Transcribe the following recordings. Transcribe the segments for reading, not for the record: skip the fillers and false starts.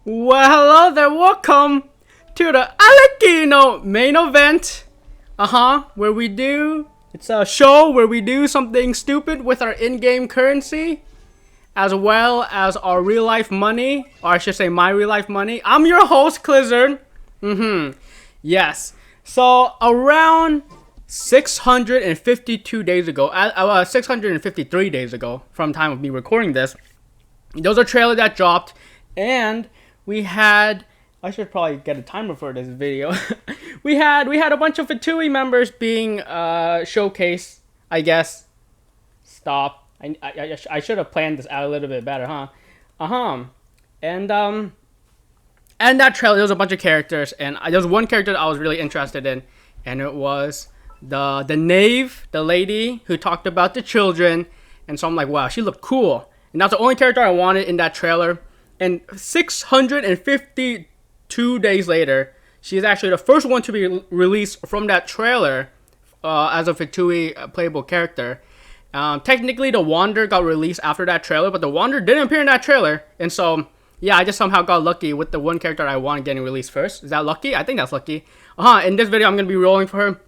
Well, hello there, welcome to the Arlecchino main event. It's a show where we do something stupid with our in-game currency, as well as our real-life money, or I should say my real-life money. I'm your host, Clizzard. Yes. So, around 652 days ago, 653 days ago, from time of me recording this, there was a trailer that dropped, and we had, I should probably get a timer for this video. we had a bunch of Fatui members being showcased, I guess. Stop. I should have planned this out a little bit better, huh? And that trailer, there was a bunch of characters, and there was one character that I was really interested in, and it was the knave, the lady who talked about the children. And so I'm like, wow, she looked cool. And that's the only character I wanted in that trailer. And 652 days later, she is actually the first one to be released from that trailer as a Fatui playable character. Technically, the Wander got released after that trailer, but the Wander didn't appear in that trailer. And so, yeah, I just somehow got lucky with the one character I wanted getting released first. Is that lucky? I think that's lucky. In this video, I'm going to be rolling for her.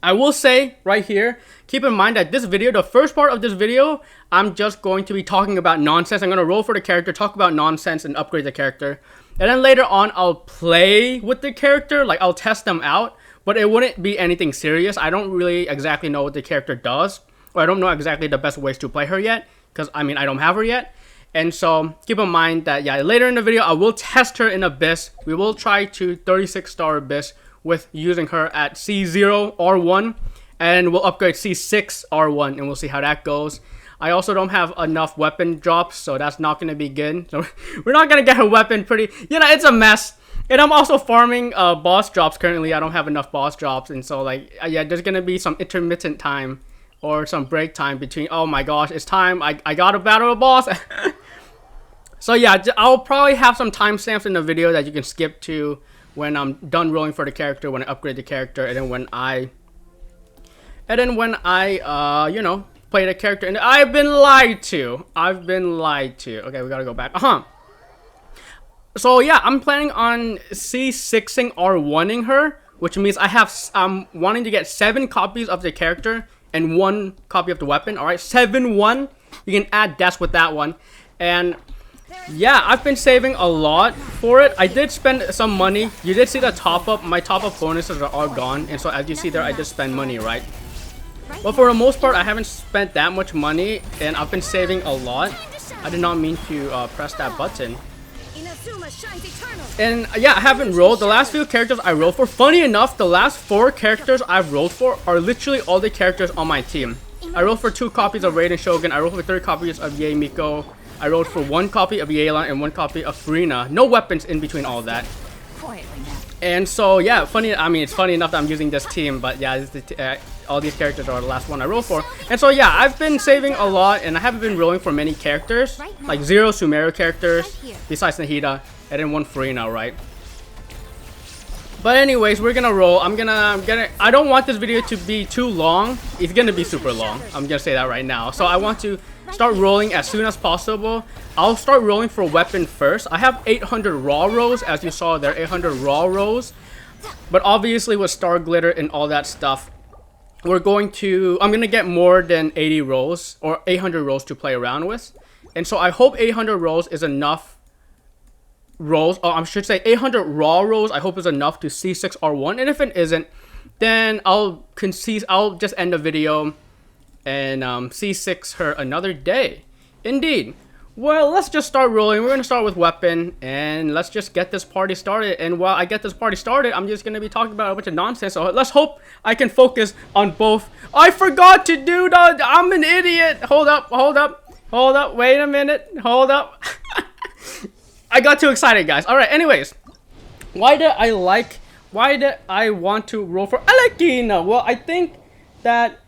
I will say right here, keep in mind that this video, the first part of this video, I'm just going to be talking about nonsense. I'm going to roll for the character, talk about nonsense, and upgrade the character. And then later on, I'll play with the character, like I'll test them out, but it wouldn't be anything serious. I don't really exactly know what the character does, or I don't know exactly the best ways to play her yet, because I mean, I don't have her yet. And so keep in mind that, yeah, later in the video, I will test her in Abyss. We will try to 36-star Abyss with using her at C0R1, and we'll upgrade C6R1, and we'll see how that goes. I also don't have enough weapon drops, so that's not going to be good. So we're not going to get her weapon pretty, it's a mess. And I'm also farming boss drops currently. I don't have enough boss drops, and so like, yeah, there's going to be some intermittent time or some break time between, oh my gosh, it's time, I got to battle a boss. So yeah, I'll probably have some timestamps in the video that you can skip to when I'm done rolling for the character, when I upgrade the character, and then when I play the character. And I've been lied to. Okay, we gotta go back. So yeah, I'm planning on C6R1ing her, which means I'm wanting to get 7 copies of the character and 1 copy of the weapon. All right, 7-1. You can add deaths with that one. And yeah, I've been saving a lot for it. I did spend some money. You did see the top up. My top up bonuses are all gone. And so as you see there, I did spend money, right? But for the most part, I haven't spent that much money, and I've been saving a lot. I did not mean to press that button. And yeah, I haven't rolled. The last few characters I rolled for, funny enough, the last 4 characters I've rolled for are literally all the characters on my team. I rolled for 2 copies of Raiden Shogun. I rolled for 3 copies of Yae Miko. I rolled for 1 copy of Yelan and 1 copy of Furina. No weapons in between all that. And so yeah, it's funny enough that I'm using this team, but yeah, all these characters are the last one I rolled for. And so yeah, I've been saving a lot, and I haven't been rolling for many characters, like 0 Sumeru characters, besides Nahida, and then 1 Furina, right? But anyways, we're gonna roll. I don't want this video to be too long. It's gonna be super long. I'm gonna say that right now. So I want to start rolling as soon as possible. I'll start rolling for weapon first. I have 800 raw rolls, as you saw there, 800 raw rolls. But obviously with star glitter and all that stuff, I'm gonna get more than 80 rolls or 800 rolls to play around with. And so I hope 800 rolls is enough rolls, I should say 800 raw rolls I hope is enough to C6R1, and if it isn't, then I'll just end the video and C6 her another day. Indeed. Well, let's just start rolling. We're gonna start with weapon, and let's just get this party started. And while I get this party started, I'm just gonna be talking about a bunch of nonsense, so let's hope I can focus on both. I forgot to do the, I'm an idiot. Hold up, wait a minute, hold up. I got too excited, guys. Alright, anyways. Why did I want to roll for Arlecchino? Well, I think that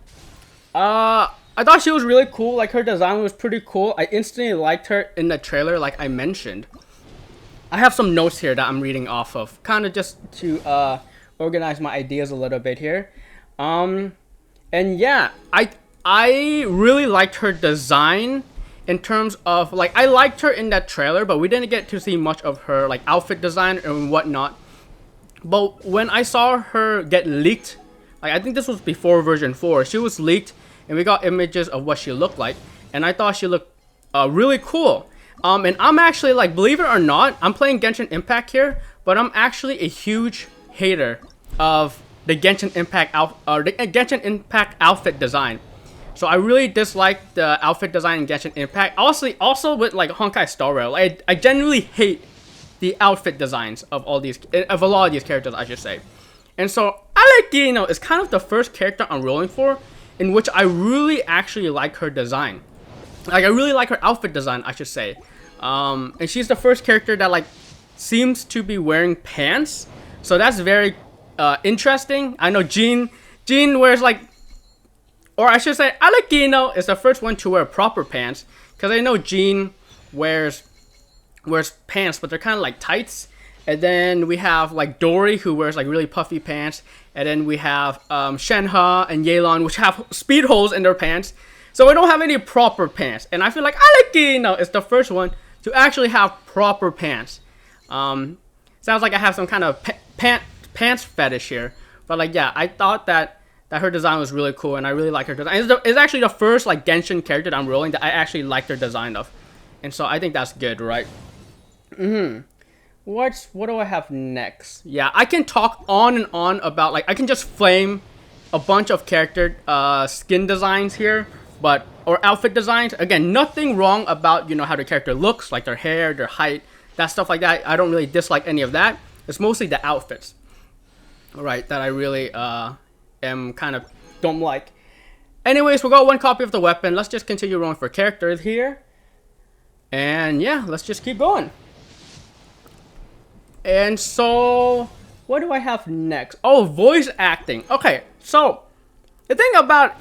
I thought she was really cool. Like, her design was pretty cool. I instantly liked her in the trailer, like I mentioned. I have some notes here that I'm reading off of, kind of just to organize my ideas a little bit here. And yeah, I really liked her design. in terms of like I liked her in that trailer, but we didn't get to see much of her like outfit design and whatnot. But when I saw her get leaked, like I think this was before version 4, she was leaked and we got images of what she looked like, and I thought she looked really cool. And I'm actually, like, believe it or not, I'm playing Genshin Impact here, but I'm actually a huge hater of the Genshin Impact outfit design. So I really dislike the outfit design in Genshin Impact. Also with like Honkai Star Rail, I genuinely hate the outfit designs of a lot of these characters, I should say. And so Arlecchino is kind of the first character I'm rolling for in which I really actually like her design. Like I really like her outfit design, I should say. And she's the first character that like seems to be wearing pants, so that's very interesting. I know Jean wears like, or I should say Arlecchino is the first one to wear proper pants, because I know Jean wears pants, but they're kind of like tights. And then we have like Dory, who wears like really puffy pants, and then we have Shenhe and Yelan, which have speed holes in their pants. So we don't have any proper pants, and I feel like Arlecchino is the first one to actually have proper pants. Sounds like I have some kind of pants fetish here, but like yeah, I thought that her design was really cool, and I really like her design. It's actually the first like Genshin character that I'm rolling that I actually like their design of, and so I think that's good, right? What do I have next? Yeah, I can talk on and on about, like, I can just flame a bunch of character skin designs here, or outfit designs. Again, nothing wrong about, you know, how the character looks, like their hair, their height, that stuff like that. I don't really dislike any of that. It's mostly the outfits, right, that I really am kind of don't like. Anyways, we got one copy of the weapon. Let's just continue rolling for characters here. And yeah, let's just keep going. And so, what do I have next? Oh, voice acting. Okay, so the thing about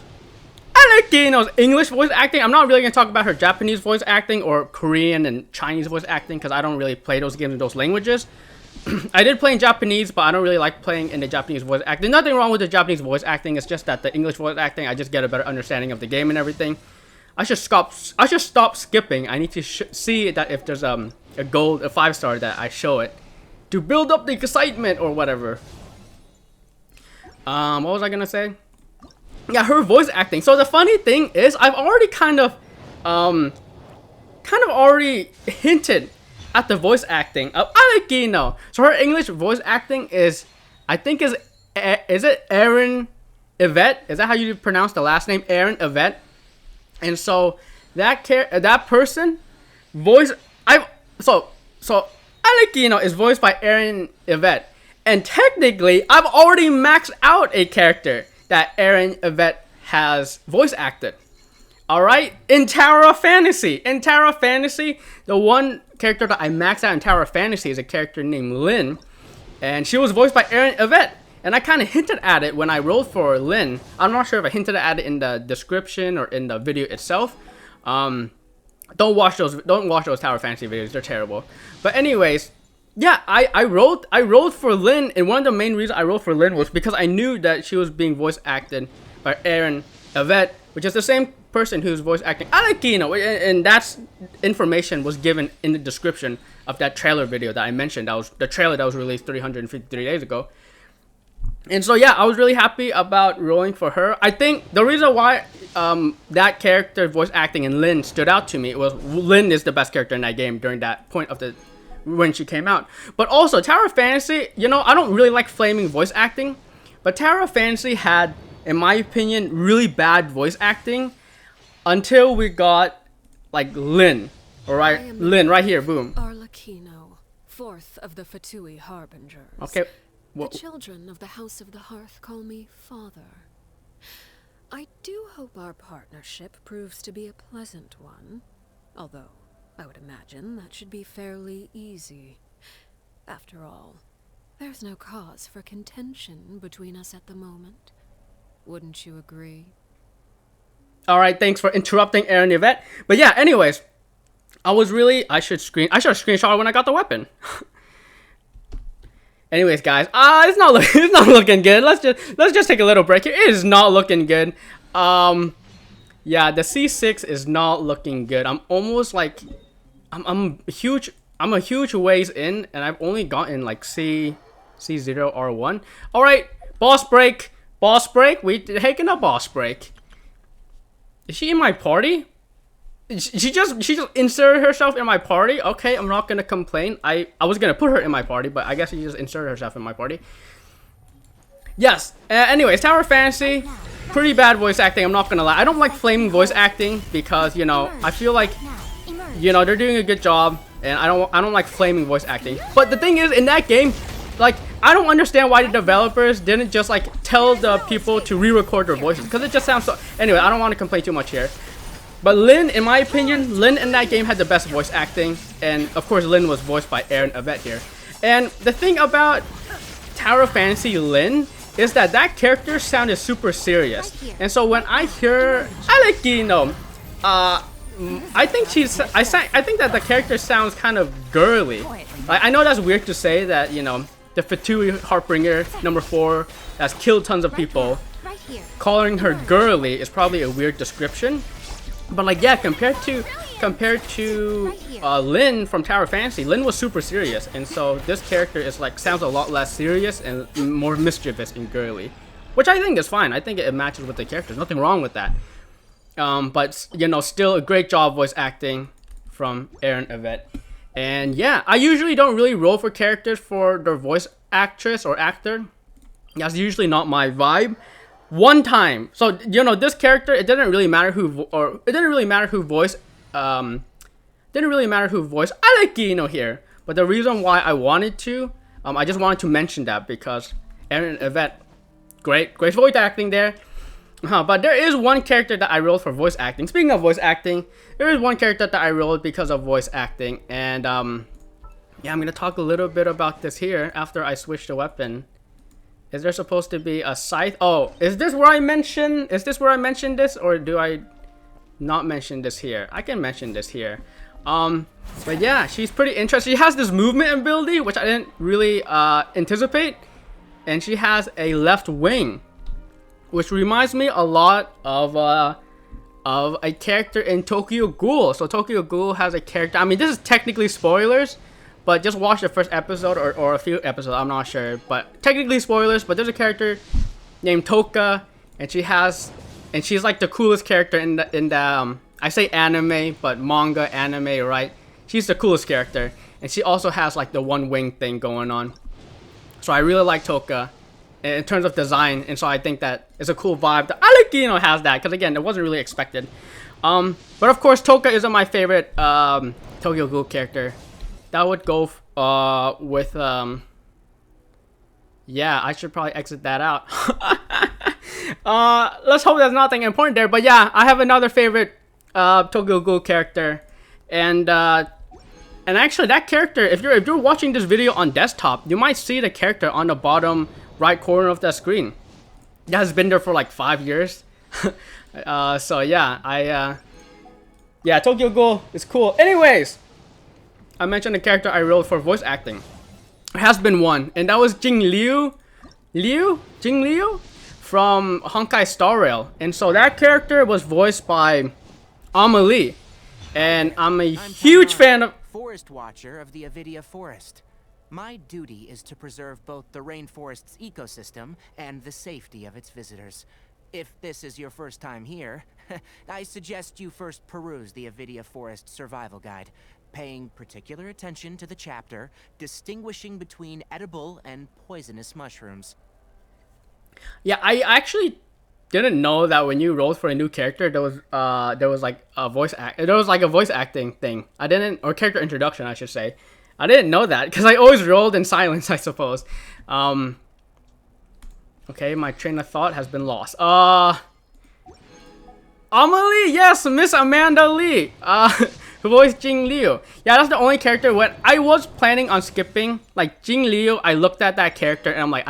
Arlecchino's English voice acting, I'm not really going to talk about her Japanese voice acting or Korean and Chinese voice acting, because I don't really play those games in those languages. I did play in Japanese, but I don't really like playing in the Japanese voice acting. Nothing wrong with the Japanese voice acting. It's just that the English voice acting, I just get a better understanding of the game and everything. I should stop skipping. I need to see that if there's a 5-star that I show it to build up the excitement or whatever. What was I gonna say? Yeah, her voice acting. So the funny thing is, I've already kind of already hinted at the voice acting of Arlecchino. So her English voice acting is, I think is it Erin Yvette? Is that how you pronounce the last name? Erin Yvette. And so that person voice, so Arlecchino is voiced by Erin Yvette, and technically I've already maxed out a character that Erin Yvette has voice acted. Alright, in Tower of Fantasy. In Tower of Fantasy, the one character that I maxed out in Tower of Fantasy is a character named Lynn, and she was voiced by Erin Yvette. And I kind of hinted at it when I rolled for Lynn. I'm not sure if I hinted at it in the description or in the video itself. Don't watch those Tower of Fantasy videos. They're terrible. But anyways, yeah, I rolled for Lynn, and one of the main reasons I rolled for Lynn was because I knew that she was being voice acted by Erin Yvette, which is the same person who's voice acting Arlecchino, and that's information was given in the description of that trailer video that I mentioned. That was the trailer that was released 353 days ago. And so yeah, I was really happy about rolling for her. I think the reason why that character voice acting in Lynn stood out to me was Lynn is the best character in that game during that point of when she came out. But also Tower of Fantasy, you know, I don't really like flaming voice acting, but Tower of Fantasy had, in my opinion, really bad voice acting until we got like Lynn. Alright, Lynn right here, boom. Arlecchino, fourth of the Fatui Harbingers. Okay. The children of the House of the Hearth call me Father. I do hope our partnership proves to be a pleasant one, although I would imagine that should be fairly easy. After all, there's no cause for contention between us at the moment. Wouldn't you agree? Alright, thanks for interrupting, Erin Yvette. But yeah, anyways, I should have screenshot when I got the weapon. Anyways, guys, it's not looking good. Let's just take a little break here. It is not looking good. Yeah, the C6 is not looking good. I'm almost like, I'm a huge ways in, and I've only gotten like C0R1. All right, boss break, We taking a boss break. Is she in my party? She just inserted herself in my party. Okay, I'm not gonna complain. I was gonna put her in my party, but I guess she just inserted herself in my party. Yes. Anyways, Tower Fantasy, pretty bad voice acting. I'm not gonna lie. I don't like flaming voice acting because, you know, I feel like, you know, they're doing a good job, and I don't like flaming voice acting. But the thing is, in that game, like, I don't understand why the developers didn't just like tell the people to re-record their voices, because it just sounds so. Anyway, I don't want to complain too much here. But Lynn, in my opinion, Lynn in that game had the best voice acting, and of course Lynn was voiced by Erin Yvette here. And the thing about Tower of Fantasy Lynn is that character sounded super serious. And so when I hear Arlecchino, I think I think that the character sounds kind of girly. Like, I know that's weird to say that, you know, the Fatui Heartbringer #4 that's killed tons of people, calling her girly is probably a weird description. But like, yeah, compared to Lynn from Tower Fantasy, Lynn was super serious, and so this character is like sounds a lot less serious and more mischievous and girly, which I think is fine. I think it matches with the character. There's nothing wrong with that. But you know, still a great job voice acting from Erin Yvette. And yeah, I usually don't really roll for characters for their voice actress or actor. That's usually not my vibe. One time, so you know, this character, it didn't really matter who voiced Arlecchino here. But the reason why I wanted to, I just wanted to mention that because Erin Yvette, great voice acting there. But there is one character that I rolled for voice acting. Speaking of voice acting, there is one character that I rolled because of voice acting, and yeah, I'm gonna talk a little bit about this here after I switch the weapon. Is there supposed to be a scythe? Oh, is this where I mention this, or do I not mention this here? I can mention this here. But yeah, she's pretty interesting. She has this movement ability, which I didn't really anticipate, and she has a left wing, which reminds me a lot of a character in Tokyo Ghoul. So Tokyo Ghoul has a character. I mean, this is technically spoilers, but just watch the first episode or a few episodes, I'm not sure. But technically spoilers, but there's a character named Toka, and she's like the coolest character in the I say anime, but manga anime, right? She's the coolest character, and she also has like the one wing thing going on. So I really like Toka in terms of design, and so I think that it's a cool vibe that Arlecchino has that, because again, it wasn't really expected. But of course, Toka isn't my favorite Tokyo Ghoul character. That would go with yeah, I should probably exit that out. Let's hope there's nothing important there. But yeah, I have another favorite Tokyo Ghoul character, and actually that character, if you're watching this video on desktop, you might see the character on the bottom right corner of the screen. That has been there for like 5 years. So yeah, yeah, Tokyo Ghoul is cool. Anyways, I mentioned the character I rolled for voice acting. There has been one, and that was Jing Liu from Honkai Star Rail. And so that character was voiced by Amalee, and I'm a huge fan of Forest Watcher of the Avidia Forest. My duty is to preserve both the rainforest's ecosystem and the safety of its visitors. If this is your first time here, I suggest you first peruse the Avidia Forest Survival Guide, paying particular attention to the chapter distinguishing between edible and poisonous mushrooms. Yeah, I actually didn't know that when you rolled for a new character, there was like a voice acting thing. I didn't, or character introduction, I should say. I didn't know that because I always rolled in silence, I suppose. Okay, my train of thought has been lost. Amalee, yes, Miss Amanda Lee. Who voiced Jing Liu. Yeah, that's the only character when I was planning on skipping. Like Jing Liu, I looked at that character and I'm like,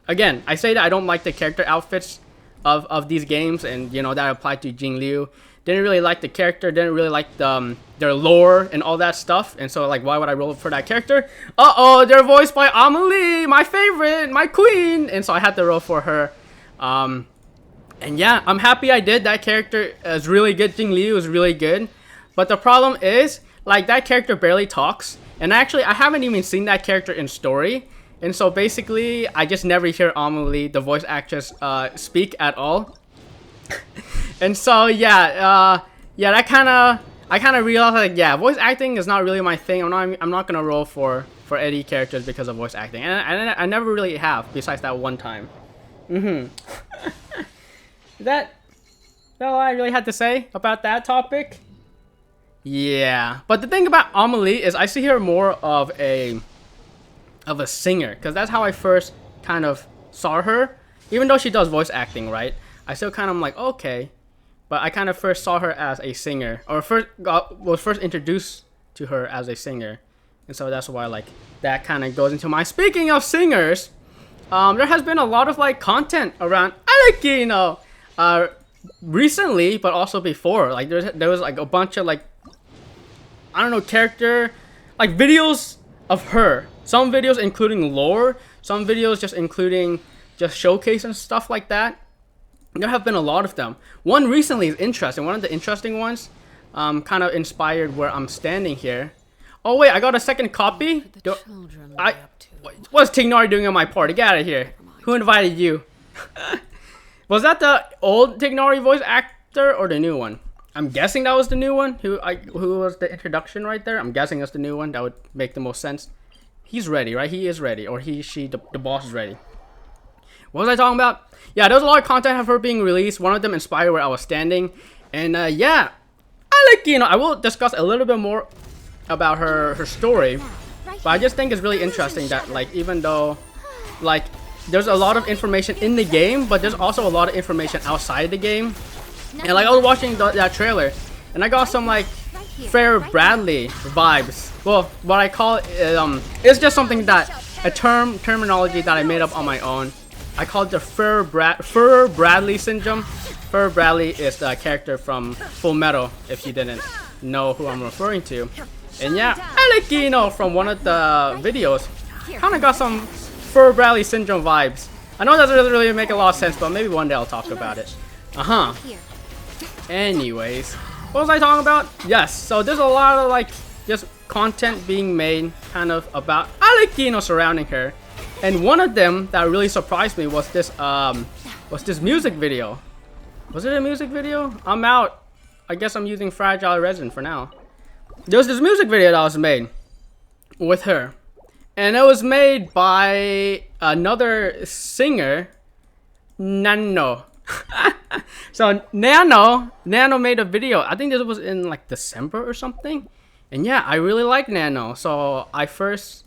again, I say that I don't like the character outfits of these games, and you know that applied to Jing Liu. Didn't really like the character, didn't really like their lore and all that stuff, and so like, why would I roll for that character? They're voiced by Amalee, my favorite, my queen, and so I had to roll for her. And yeah, I'm happy I did. That character is really good. Jing Liu is really good. But the problem is, like, that character barely talks. And actually, I haven't even seen that character in story. And so basically, I just never hear Amalee, the voice actress, speak at all. And so yeah, I kind of realized, like, yeah, voice acting is not really my thing. I'm not gonna roll for any characters because of voice acting, and I never really have, besides that one time. Is that all I really had to say about that topic? Yeah, but the thing about Amalee is I see her more of a singer, because that's how I first kind of saw her. Even though she does voice acting, right? I still kind of like, okay, but I kind of first saw her as a singer, or was first introduced to her as a singer, and so that's why, like, that kind of goes into my. Speaking of singers, there has been a lot of, like, content around Arlecchino, recently, but also before. Like, there was like a bunch of, like, I don't know, character, like, videos of her. Some videos including lore, some videos just including just showcase and stuff like that. There have been a lot of them. One recently is interesting. One of the interesting ones, kind of inspired where I'm standing here. Oh wait, I got a second copy. What's Tignari doing on my party? Get out of here. Who invited you? Was that the old Tignari voice actor or the new one? I'm guessing that was the new one. Who was the introduction right there? I'm guessing that's the new one. That would make the most sense. He's ready, right? He is ready, or the boss is ready. What was I talking about? Yeah, there was a lot of content of her being released. One of them inspired where I was standing, and yeah, Arlecchino. I will discuss a little bit more about her story, but I just think it's really interesting that, like, even though, like, there's a lot of information in the game, but there's also a lot of information outside the game. And, like, I was watching that trailer, and I got some, like, Fair Bradley vibes. Well, what I call it, it's just something that, terminology that I made up on my own. I call it the Fur Bradley syndrome. Fur Bradley is the character from Full Metal, if you didn't know who I'm referring to. And yeah, Arlecchino from one of the videos kind of got some Fur Bradley syndrome vibes. I know that doesn't really make a lot of sense, but maybe one day I'll talk about it. Anyways, what was I talking about? Yes, so there's a lot of, like, just content being made kind of about Arlecchino surrounding her. And one of them that really surprised me was this music video. Was it a music video? I'm out. I guess I'm using fragile resin for now. There was this music video that was made with her, and it was made by another singer, Nano. So Nano made a video. I think this was in, like, December or something. And yeah, I really like Nano. So I first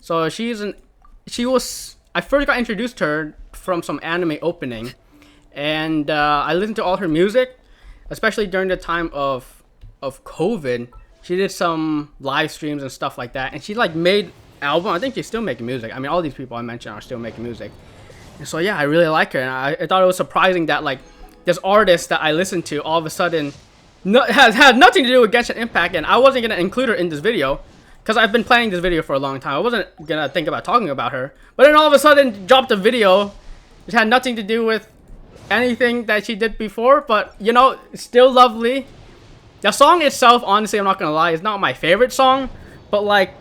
got introduced to her from some anime opening, and I listened to all her music, especially during the time of COVID. She did some live streams and stuff like that, and she, like, made album. I think she's still making music. I mean, all these people I mentioned are still making music. And so yeah, I really like her, and I thought it was surprising that, like, this artist that I listened to all of a sudden had nothing to do with Genshin Impact, and I wasn't gonna include her in this video because I've been planning this video for a long time. I wasn't gonna think about talking about her, but then all of a sudden dropped a video which had nothing to do with anything that she did before, but, you know, still lovely. The song itself, honestly, I'm not gonna lie, is not my favorite song, but, like,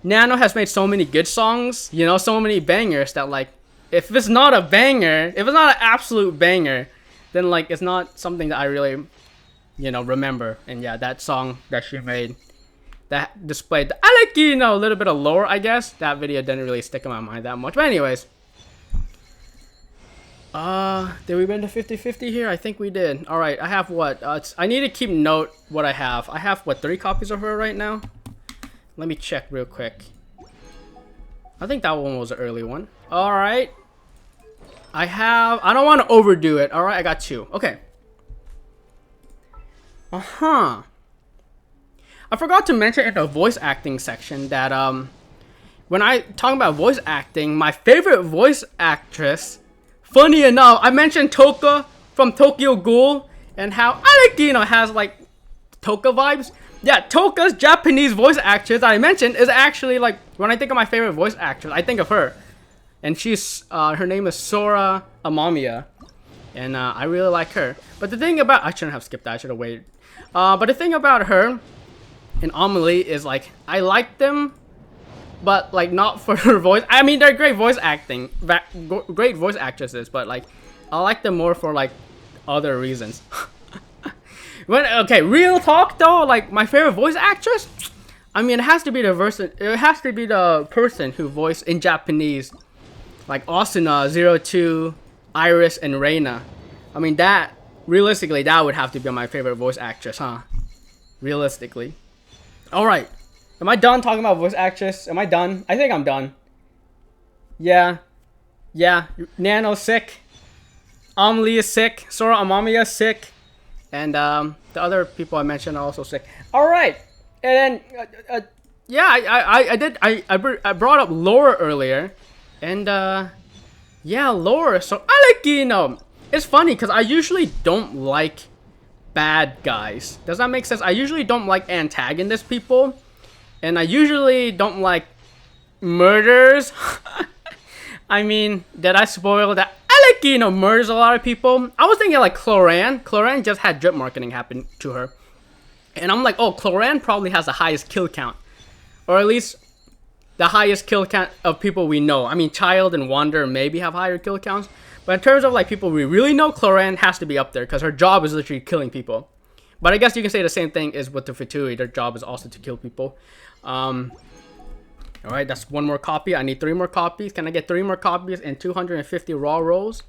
Nano has made so many good songs, you know, so many bangers that, like, if it's not a banger, if it's not an absolute banger, then, like, it's not something that I really, you know, remember. And yeah, that song that she made that displayed the Arlecchino, a little bit of lore, I guess. That video didn't really stick in my mind that much. But anyways, did we win the 50-50 here? I think we did. All right, I have what? I need to keep note what I have. I have, what, 3 copies of her right now? Let me check real quick. I think that one was an early one. All right. I don't want to overdo it. All right, I got 2. Okay. I forgot to mention in the voice acting section that when I talk about voice acting, my favorite voice actress, funny enough, I mentioned Toka from Tokyo Ghoul and how Arlecchino has, like, Toka vibes. Yeah, Toka's Japanese voice actress that I mentioned is actually, like, when I think of my favorite voice actress, I think of her. And she's her name is Sora Amamiya. and I really like her. But the thing about, I shouldn't have skipped that, I should have waited. But the thing about her and Amalee is like, I like them, but like not for her voice. I mean, they're great voice acting, great voice actresses, but like I like them more for like other reasons. Okay, real talk though, like my favorite voice actress, I mean, it has to be the person who voiced in Japanese, like Asuna, 02, Iris, and Reina. I mean, that realistically, that would have to be my favorite voice actress, huh? Realistically. All right, am I done talking about voice actress? Am I done? I think I'm done. Yeah, Nano sick. Amalee is sick. Sora Amamiya is sick. And the other people I mentioned are also sick. All right, and then yeah, I brought up lore earlier, and yeah, lore. So Arlecchino. It's funny because I usually don't like bad guys. Does that make sense? I usually don't like antagonist people, and I usually don't like murders. I mean, did I spoil that? Arlecchino murders a lot of people. I was thinking like Cloran. Cloran just had drip marketing happen to her. And I'm like, oh, Cloran probably has the highest kill count. Or at least the highest kill count of people we know. I mean, Child and Wander maybe have higher kill counts. But in terms of like people we really know, Cloran has to be up there because her job is literally killing people. But I guess you can say the same thing is with the Fatui. Their job is also to kill people. Alright, that's one more copy. I need 3 more copies. Can I get 3 more copies and 250 raw rolls?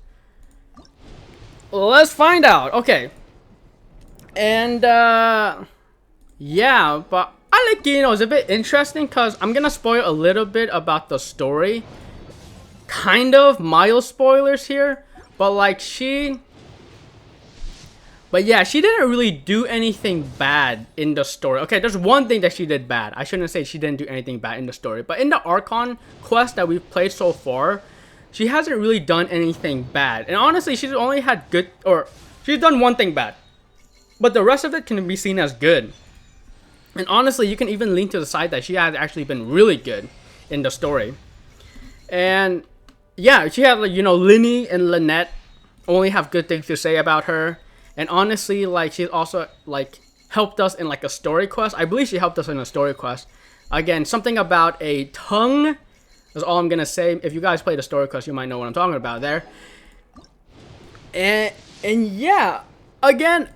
Let's find out. Okay. And, yeah, but Arlecchino is a bit interesting because I'm gonna spoil a little bit about the story. Kind of mild spoilers here, but like But yeah, she didn't really do anything bad in the story. Okay, there's one thing that she did bad. I shouldn't say she didn't do anything bad in the story. But in the Archon quest that we've played so far, she hasn't really done anything bad. And honestly, she's only had good, or she's done one thing bad. But the rest of it can be seen as good. And honestly, you can even lean to the side that she has actually been really good in the story. And yeah, she had, like, you know, Linny and Lynette only have good things to say about her. And honestly, like, she's also, like, helped us in, like, a story quest. I believe she helped us in a story quest. Again, something about a tongue. That's all I'm gonna say. If you guys play the story quest, you might know what I'm talking about there. And yeah, again,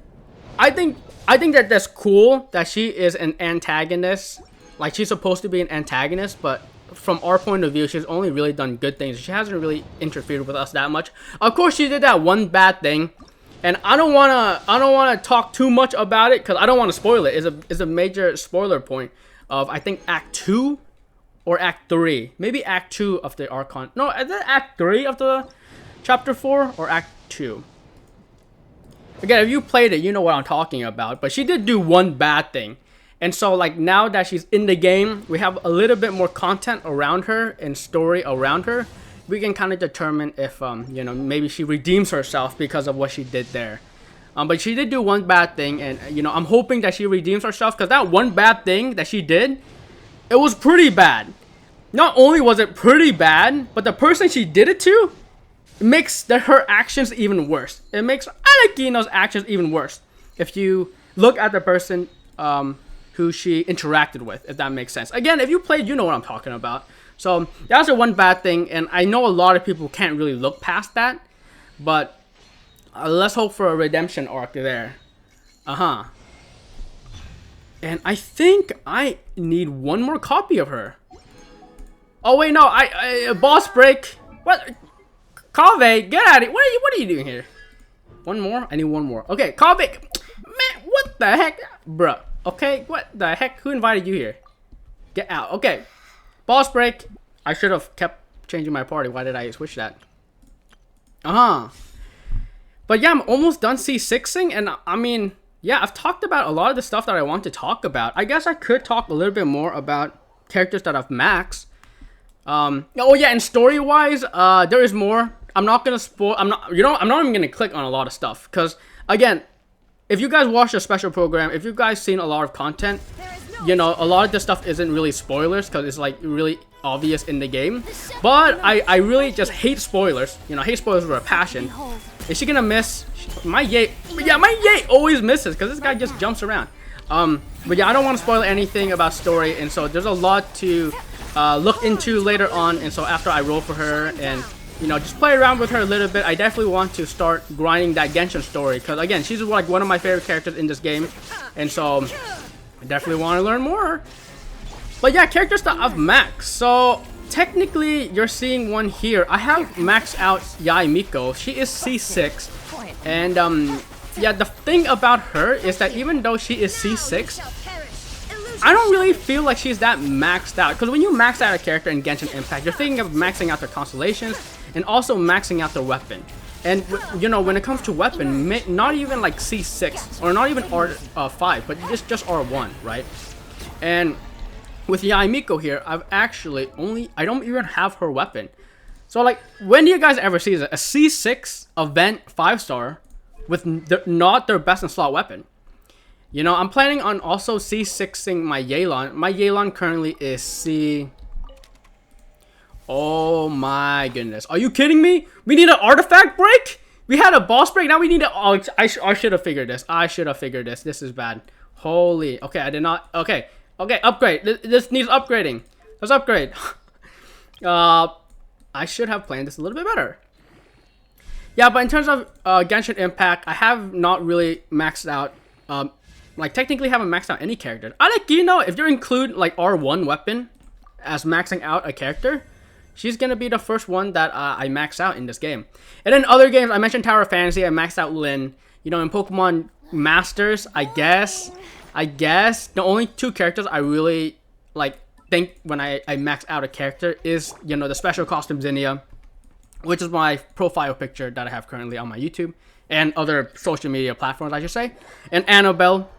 I think that that's cool that she is an antagonist. Like, she's supposed to be an antagonist, but from our point of view, she's only really done good things. She hasn't really interfered with us that much. Of course, she did that one bad thing. And I don't wanna talk too much about it because I don't want to spoil it. It's a major spoiler point of, I think, Act 2 or Act 3. Maybe Act 2 of the Archon. No, is it Act 3 of the Chapter 4 or Act 2? Again, if you played it, you know what I'm talking about. But she did do one bad thing. And so, like, now that she's in the game, we have a little bit more content around her and story around her. We can kind of determine if, you know, maybe she redeems herself because of what she did there. But she did do one bad thing, and, you know, I'm hoping that she redeems herself, because that one bad thing that she did, it was pretty bad. Not only was it pretty bad, but the person she did it to makes her actions even worse. It makes Arlecchino's actions even worse if you look at the person who she interacted with, if that makes sense. Again, if you played, you know what I'm talking about. So that's the one bad thing, and I know a lot of people can't really look past that, but let's hope for a redemption arc there. And I think I need one more copy of her. Oh wait, no, boss break. What? Kave, get out of here. What are you doing here? One more? I need one more. Okay, Kave. Man, what the heck? Bruh. Okay, what the heck? Who invited you here? Get out. Okay. Boss break. I should have kept changing my party. Why did I switch that? But yeah, I'm almost done C6ing, and I mean, yeah, I've talked about a lot of the stuff that I want to talk about. I guess I could talk a little bit more about characters that I've maxed. Oh yeah, and story-wise, there is more. I'm not gonna spoil. I'm not even gonna click on a lot of stuff, because again, if you guys watch the special program, if you guys seen a lot of content, you know, a lot of this stuff isn't really spoilers because it's like really obvious in the game. But I really just hate spoilers. You know, I hate spoilers with a passion. Is she gonna miss? My yay, yeah, my yay always misses because this guy just jumps around. But yeah, I don't want to spoil anything about story, and so there's a lot to look into later on. And so after I roll for her and you know just play around with her a little bit, I definitely want to start grinding that Genshin story because again, she's like one of my favorite characters in this game, and so I definitely want to learn more. But yeah, characters that I've maxed. So technically, you're seeing one here. I have maxed out Yaimiko. She is C6, and yeah, the thing about her is that even though she is C6, I don't really feel like she's that maxed out. Because when you max out a character in Genshin Impact, you're thinking of maxing out their constellations and also maxing out their weapon. And you know, when it comes to weapon, not even like C6 or not even R5, but just R1, right? And with Yaimiko here, I've actually I don't even have her weapon. So like, when do you guys ever see a C6 event 5-star with not their best in slot weapon? You know, I'm planning on also C6ing my Yelan. My Yelan currently is C... Oh my goodness. Are you kidding me? We need an artifact break? We had a boss break, now we need a... Oh, I should have figured this. I should have figured this. This is bad. Holy... Okay, I did not... Okay. Okay, upgrade. This needs upgrading. Let's upgrade. I should have planned this a little bit better. Yeah, but in terms of Genshin Impact, I have not really maxed out... like, technically haven't maxed out any character. Arlecchino, if you include, like, R1 weapon as maxing out a character, she's gonna be the first one that I max out in this game. And in other games, I mentioned Tower of Fantasy, I maxed out Lyn. You know, in Pokemon Masters, I guess the only two characters I really, like, think when I max out a character is, you know, the special costume Zinnia, which is my profile picture that I have currently on my YouTube and other social media platforms, I should say, and Annabelle.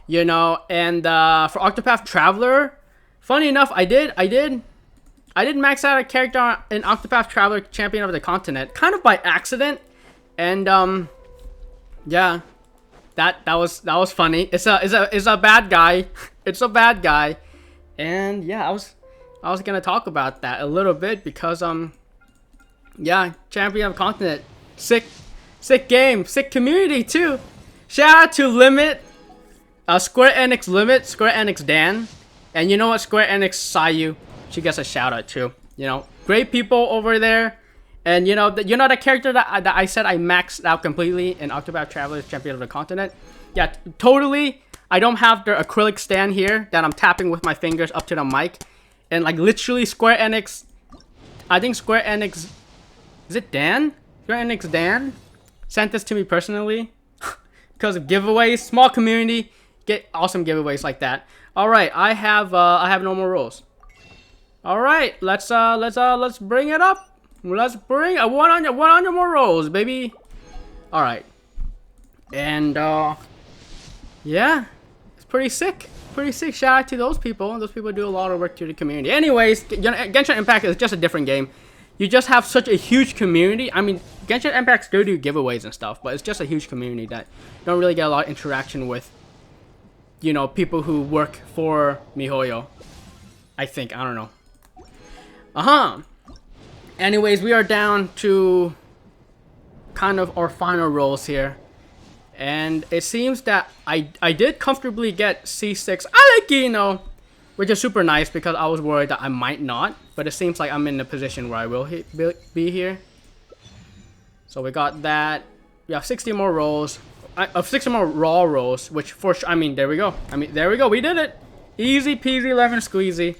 You know, and for Octopath Traveler, funny enough, I did max out a character in Octopath Traveler Champion of the Continent, kind of by accident, and yeah, that was funny. It's a bad guy. It's a bad guy, and yeah, I was gonna talk about that a little bit because yeah, Champion of the Continent, sick game, sick community too. Shout out to Limit. Square Enix Limit, Square Enix Dan, and you know what, Square Enix Sayu, she gets a shout out too. You know, great people over there, and you know the character that I said I maxed out completely in Octopath Traveler Champion of the Continent. Yeah, totally. I don't have their acrylic stand here that I'm tapping with my fingers up to the mic, and like literally Square Enix, I think Square Enix, is it Dan? Square Enix Dan sent this to me personally because of giveaways, small community. Get awesome giveaways like that. All right, I have no more rolls. All right, let's bring it up. Let's bring 100 more rolls, baby. All right, and yeah, it's pretty sick. Pretty sick. Shout out to those people. Those people do a lot of work to the community. Anyways, Genshin Impact is just a different game. You just have such a huge community. I mean, Genshin Impact still do giveaways and stuff, but it's just a huge community that you don't really get a lot of interaction with. You know, people who work for MiHoYo. I think. I don't know. Anyways, we are down to kind of our final rolls here. And it seems that I did comfortably get C6 Arlecchino, which is super nice because I was worried that I might not. But it seems like I'm in a position where I will be here. So we got that. We have 60 more rolls. Of 60 more raw rolls, which for sure, I mean, there we go. There we go. We did it. Easy peasy lemon squeezy.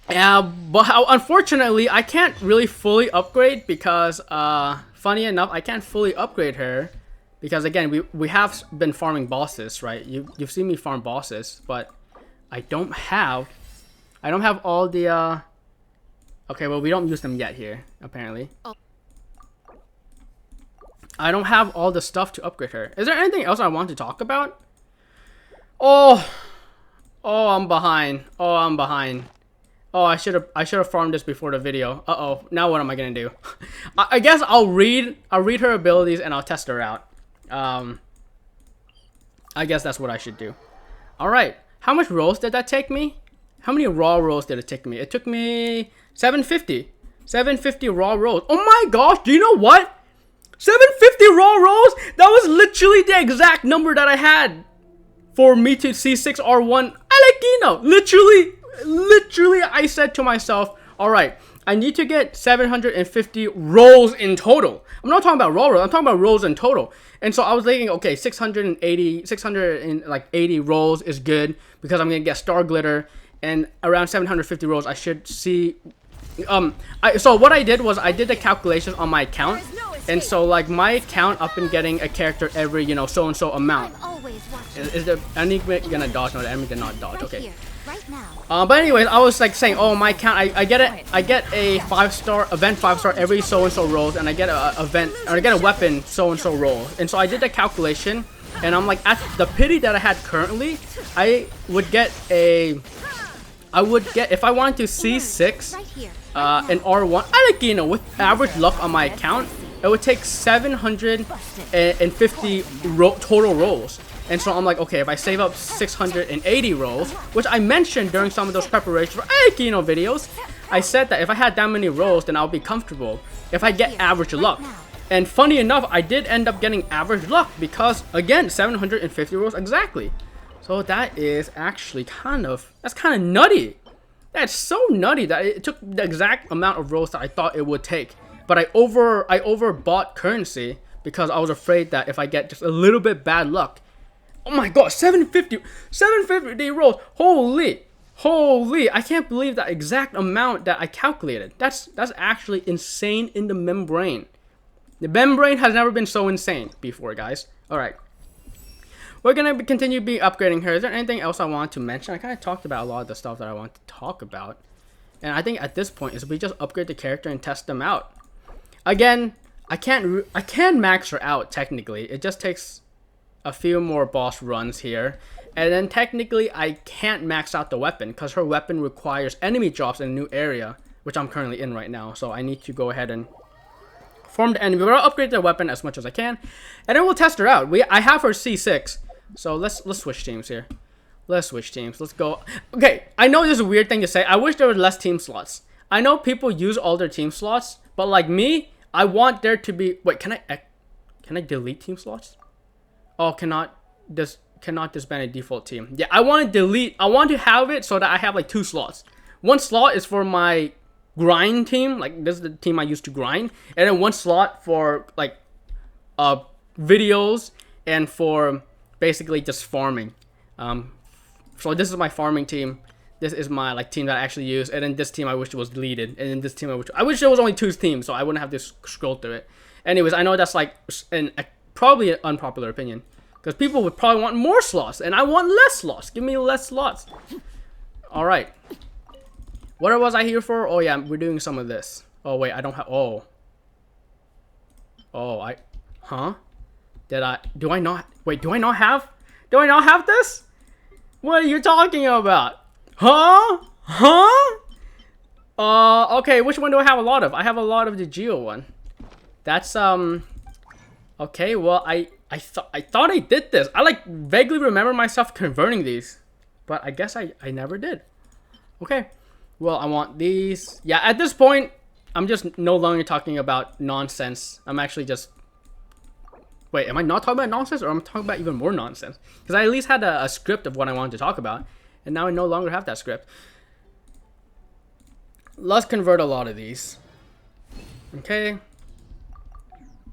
Yeah, but unfortunately, I can't really fully upgrade because, funny enough, I can't fully upgrade her because again, we have been farming bosses, right? You've seen me farm bosses, but I don't have all the. Okay, well, we don't use them yet here, apparently. I don't have all the stuff to upgrade her. Is there anything else I want to talk about? Oh, I'm behind. Oh, I should have farmed this before the video. Uh-oh. Now what am I gonna do? I guess I'll read her abilities and I'll test her out. I guess that's what I should do. All right. How much rolls did that take me? How many raw rolls did it take me? It took me 750. 750 raw rolls. Oh my gosh! Do you know what? 750 raw rolls? That was literally the exact number that I had for me to C6R1 Arlecchino. Literally, I said to myself, all right, I need to get 750 rolls in total. I'm not talking about raw rolls, I'm talking about rolls in total. And so I was thinking, okay, 680 rolls is good because I'm gonna get star glitter, and around 750 rolls I should see. So what I did was I did the calculations on my account, and so like my account, I've been getting a character every, you know, so and so amount. Is the enemy gonna dodge? No, the enemy did not dodge. Okay. But anyways, I was like saying, oh, my account, I get a 5-star event, 5-star every so and so rolls, and I get a event, or I get a weapon so and so rolls. And so I did the calculation, and I'm like, at the pity that I had currently, I would get if I wanted to C6 an R1 Arlecchino with average luck on my account, it would take 750 total rolls. And so I'm like, okay, if I save up 680 rolls, which I mentioned during some of those preparations for Arlecchino videos, I said that if I had that many rolls, then I'll be comfortable if I get average luck. And funny enough, I did end up getting average luck because, again, 750 rolls exactly. So that is actually that's kind of nutty. That's so nutty that it took the exact amount of rolls that I thought it would take. But I overbought currency because I was afraid that if I get just a little bit bad luck. Oh my god, 750 rolls. Holy, I can't believe that exact amount that I calculated. That's actually insane in the membrane. The membrane has never been so insane before, guys. All right. We're going to continue upgrading her. Is there anything else I want to mention? I kind of talked about a lot of the stuff that I want to talk about. And I think at this point is we just upgrade the character and test them out. Again, I can max her out technically. It just takes a few more boss runs here. And then technically I can't max out the weapon because her weapon requires enemy drops in a new area, which I'm currently in right now. So I need to go ahead and form the enemy. We're gonna upgrade the weapon as much as I can, and then we'll test her out. I have her C6, so let's switch teams here. Let's switch teams. Let's go. Okay, I know this is a weird thing to say. I wish there were less team slots. I know people use all their team slots, but like me, I want there to be. Wait, can I delete team slots? Oh, cannot disband a default team. Yeah, I want to delete. I want to have it so that I have like 2 slots. One slot is for my grind team, like this is the team I used to grind, and then 1 slot for like videos and for basically just farming. So this is my farming team. This is my like team that I actually use, and then this team I wish it was deleted, and then this team I wish there was only 2 teams so I wouldn't have to scroll through it. Anyways, I know that's like probably an unpopular opinion because people would probably want more slots, and I want less slots. Give me less slots. All right. What was I here for? Oh yeah, we're doing some of this. Oh wait, I don't have. Oh, huh? Do I not? Wait, do I not have this? What are you talking about? Huh? Okay, which one do I have a lot of? I have a lot of the Geo one. That's okay, well, I thought I did this. I like vaguely remember myself converting these, but I guess I never did. Okay. Well, I want these. Yeah, at this point, I'm just no longer talking about nonsense. I'm actually just... Wait, am I not talking about nonsense, or am I talking about even more nonsense? Because I at least had a script of what I wanted to talk about, and now I no longer have that script. Let's convert a lot of these. Okay.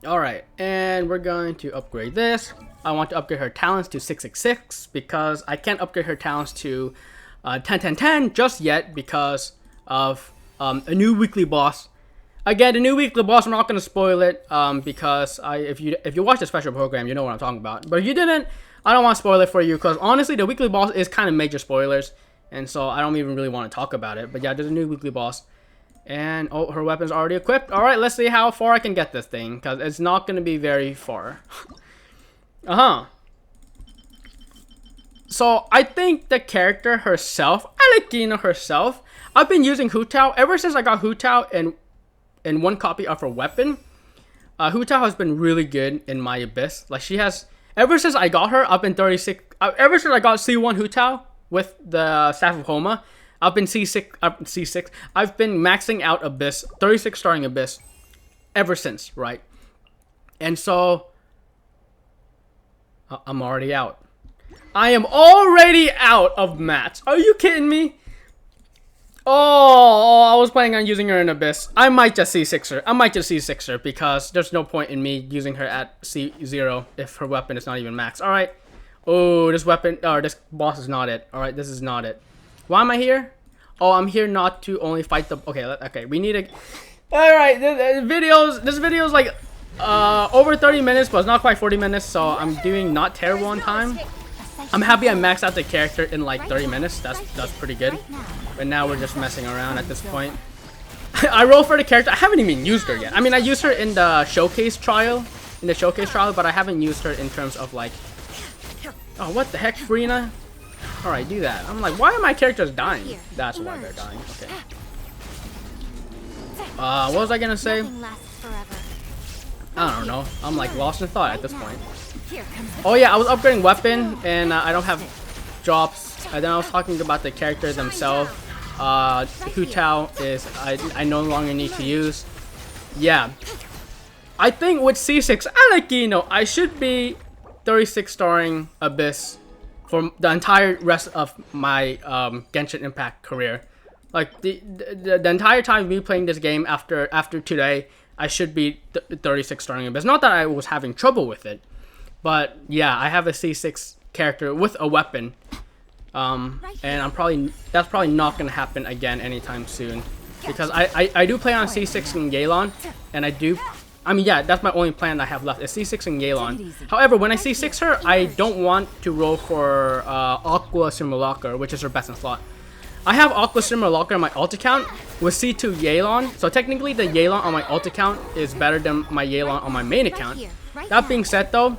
Alright, and we're going to upgrade this. I want to upgrade her talents to 666, because I can't upgrade her talents to 10-10-10 just yet because of a new weekly boss. Again, the new weekly boss, I'm not going to spoil it because if you watch the special program, you know what I'm talking about. But if you didn't, I don't want to spoil it for you because honestly, the weekly boss is kind of major spoilers, and so I don't even really want to talk about it. But yeah, there's a new weekly boss, and oh, her weapon's already equipped. All right, let's see how far I can get this thing because it's not going to be very far. So I think the character herself, Arlecchino herself, I've been using Hu Tao ever since I got Hu Tao and 1 copy of her weapon. Hu Tao has been really good in my Abyss. Like she has, ever since I got her, I've been 36. Ever since I got C1 Hu Tao with the Staff of Homa, I've been C6. I've been maxing out Abyss, 36 starting Abyss, ever since, right? And so I'm already out. I am already out of mats. Are you kidding me? Oh, I was planning on using her in Abyss. I might just C6 her. I might just C6 her because there's no point in me using her at C0 if her weapon is not even max. Alright. Oh, this weapon, or this boss is not it. Alright, this is not it. Why am I here? Oh, I'm here not to only fight the... Okay, we need a... Alright, this video is like over 30 minutes, but it's not quite 40 minutes, so I'm doing not terrible on time. I'm happy I maxed out the character in like 30 minutes. That's pretty good. But now we're just messing around at this point. I rolled for the character. I haven't even used her yet. I mean, I used her in the showcase trial. But I haven't used her in terms of like... Oh, what the heck, Frina? Alright, do that. I'm like, why are my characters dying? That's why they're dying. Okay. What was I gonna say? I don't know. I'm like lost in thought at this point. Oh yeah, I was upgrading weapon and I don't have drops. And then I was talking about the characters themselves. Hu Tao is I no longer need to use. Yeah. I think with C6 Arlecchino, I should be 36 starring Abyss for the entire rest of my Genshin Impact career. Like the entire time me playing this game after today, I should be 36 starring Abyss. Not that I was having trouble with it, but yeah, I have a C6 character with a weapon. And that's probably not gonna happen again anytime soon, because I do play on C6 and Galon, and I mean yeah, that's my only plan I have left is C6 and Galon. However, when I C6 her, I don't want to roll for Aqua Simulacra, which is her best in slot. I have Aqua Simulacra on my ult account with C2 Yelan, so technically the Yelan on my ult account is better than my Yelan on my main account. That being said though,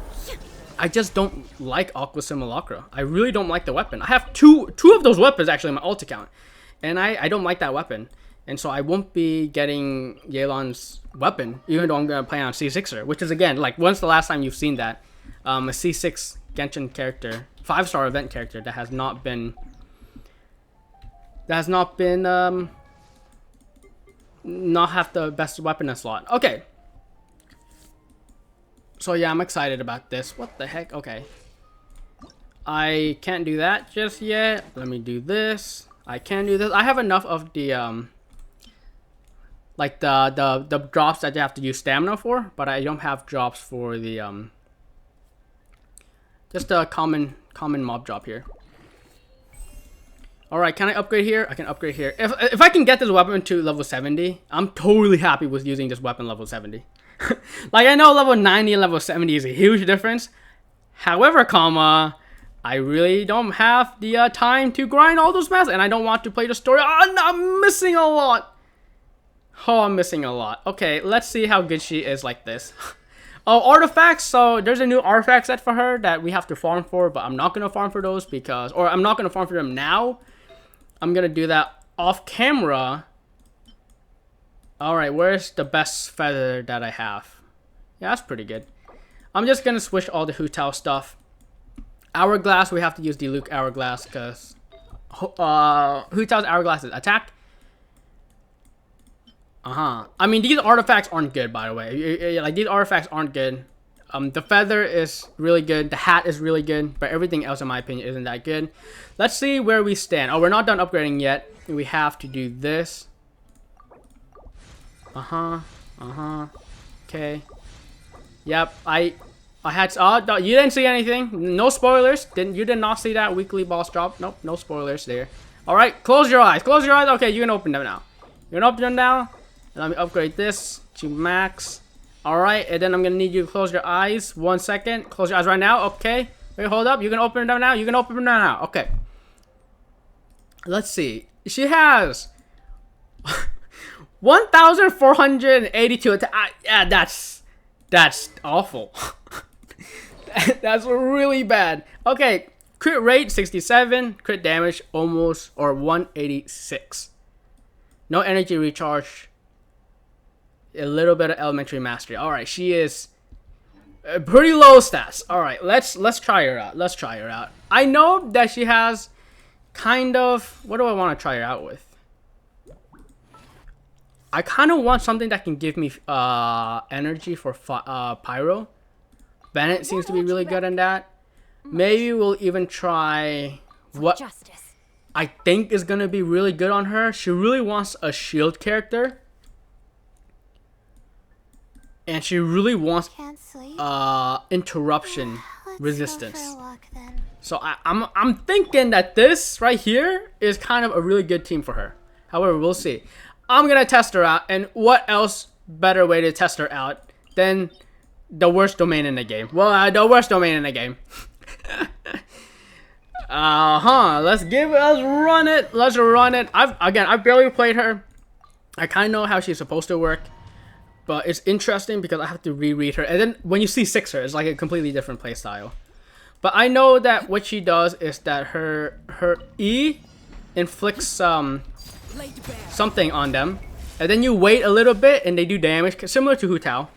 I just don't like Aqua Simulacra. I really don't like the weapon. I have two of those weapons actually on my ult account, and I don't like that weapon. And so I won't be getting Yelan's weapon, even though I'm going to play on C6er, which is again, like, when's the last time you've seen that? A C6 Genshin character, 5-star event character that has not been not have the best weapon in slot. Okay. So yeah, I'm excited about this. What the heck? Okay. I can't do that just yet. Let me do this. I can do this. I have enough of the like the drops that you have to use stamina for, but I don't have drops for the just a common mob drop here. All right, can I upgrade here? I can upgrade here. If I can get this weapon to level 70, I'm totally happy with using this weapon level 70. Like, I know level 90 and level 70 is a huge difference. However, I really don't have the time to grind all those maps, and I don't want to play the story. Oh, no, I'm missing a lot. Oh, I'm missing a lot. Okay, let's see how good she is like this. Oh, artifacts. So there's a new artifact set for her that we have to farm for, but I'm not going to farm for those because, or I'm not going to farm for them now. I'm going to do that off camera. Alright, where's the best feather that I have? Yeah, that's pretty good. I'm just going to switch all the Hu Tao stuff. Hourglass, we have to use the Luke Hourglass because Hu Tao's Hourglass is attack. I mean, these artifacts aren't good, by the way. Like, these artifacts aren't good. The feather is really good. The hat is really good. But everything else, in my opinion, isn't that good. Let's see where we stand. Oh, we're not done upgrading yet. We have to do this. Okay. Yep, I had... Oh, you didn't see anything. No spoilers. You did not see that weekly boss drop. Nope, no spoilers there. Alright, close your eyes. Close your eyes. Okay, you can open them now. You can open them now. Let me upgrade this to max. Alright, and then I'm gonna need you to close your eyes. 1 second. Close your eyes right now. Okay. Wait, hold up. You can open them now. You can open them now. Okay. Let's see. She has 1,482 attack. Yeah, that's awful. That's really bad. Okay. Crit rate 67. Crit damage almost, or 186. No energy recharge. A little bit of elementary mastery. All right, she is pretty low stats. All right, let's try her out. Let's try her out. I know that she has kind of, what do I want to try her out with? I kind of want something that can give me energy for pyro. Bennett seems to be really good in that. Maybe we'll even try what I think is gonna be really good on her. She really wants a shield character. And she really wants interruption resistance. So I'm thinking that this right here is kind of a really good team for her. However, we'll see. I'm gonna test her out, and what else better way to test her out than the worst domain in the game? Well, the worst domain in the game. Let's run it. I've barely played her. I kind of know how she's supposed to work. But it's interesting because I have to reread her. And then when you see C6R, it's like a completely different playstyle. But I know that what she does is that her E inflicts something on them. And then you wait a little bit and they do damage, similar to Hu Tao.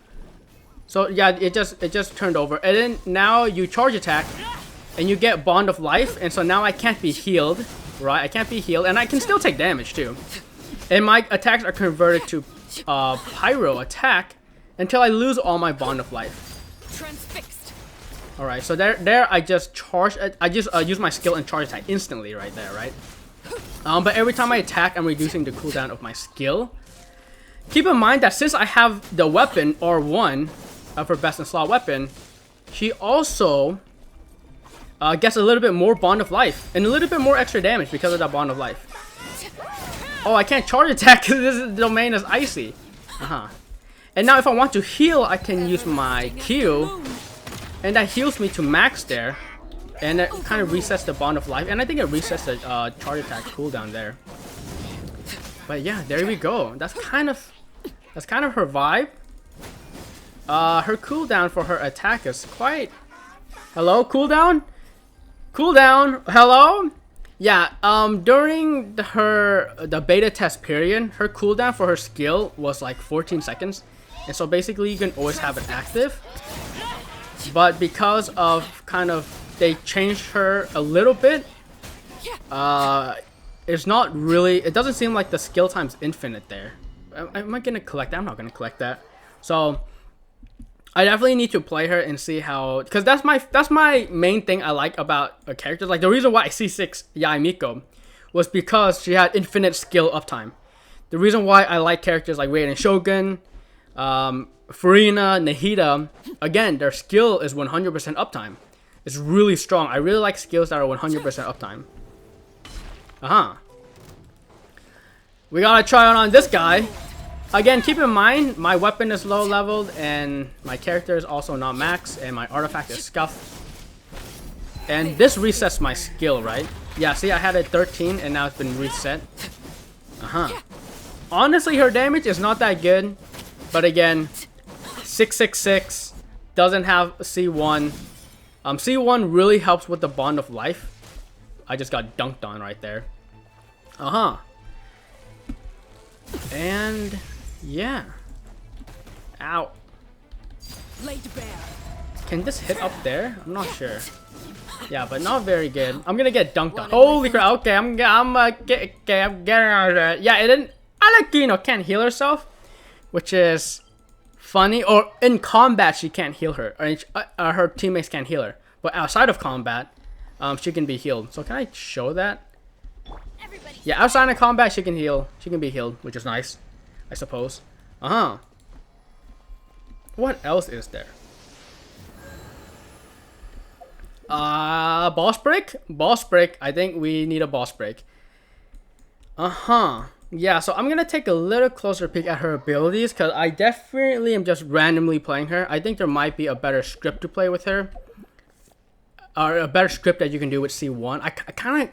So yeah, it just turned over. And then now you charge attack and you get Bond of Life. And so now I can't be healed, right? I can't be healed and I can still take damage too. And my attacks are converted to pyro attack until I lose all my Bond of Life. Transfixed. All right, so there I just charge. I just use my skill and charge attack instantly right there, right? But every time I attack, I'm reducing the cooldown of my skill. Keep in mind that since I have the weapon R1 of her best in slot weapon, she also gets a little bit more Bond of Life and a little bit more extra damage because of that Bond of Life. Oh, I can't charge attack because this domain is icy. And now if I want to heal, I can use my Q. And that heals me to max there. And it kind of resets the Bond of Life. And I think it resets the charge attack cooldown there. But yeah, there we go. That's kind of her vibe. Her cooldown for her attack is quite... Hello, cooldown? Cooldown, hello? Yeah, during the beta test period, her cooldown for her skill was like 14 seconds. And so basically you can always have it active. But because of they changed her a little bit, it's not really, it doesn't seem like the skill time's infinite there. Am I gonna collect that? I'm not gonna collect that. So I definitely need to play her and see how, because that's my main thing I like about a character. Like the reason why I C6 Yaimiko was because she had infinite skill uptime. The reason why I like characters like Raiden Shogun, Furina, Nahida, again, their skill is 100% uptime. It's really strong. I really like skills that are 100% uptime. We gotta try it on this guy. Again, keep in mind, my weapon is low leveled and my character is also not max and my artifact is scuffed. And this resets my skill, right? Yeah, see, I had it 13 and now it's been reset. Honestly, her damage is not that good. But again, 666 doesn't have C1. C1 really helps with the Bond of Life. I just got dunked on right there. And yeah. Ow. Can this hit up there? I'm not sure. Yeah, but not very good. I'm gonna get dunked on. Holy crap. Okay, I'm getting out of there. Yeah, it didn't. Arlecchino can't heal herself, which is funny. Or in combat, she can't heal her. Or her teammates can't heal her. But outside of combat, she can be healed. So can I show that? Yeah, outside of combat, she can heal. She can be healed, which is nice, I suppose. What else is there? Boss break? Boss break. I think we need a boss break. Yeah, so I'm gonna take a little closer peek at her abilities because I definitely am just randomly playing her. I think there might be a better script to play with her. Or a better script that you can do with C1. I kind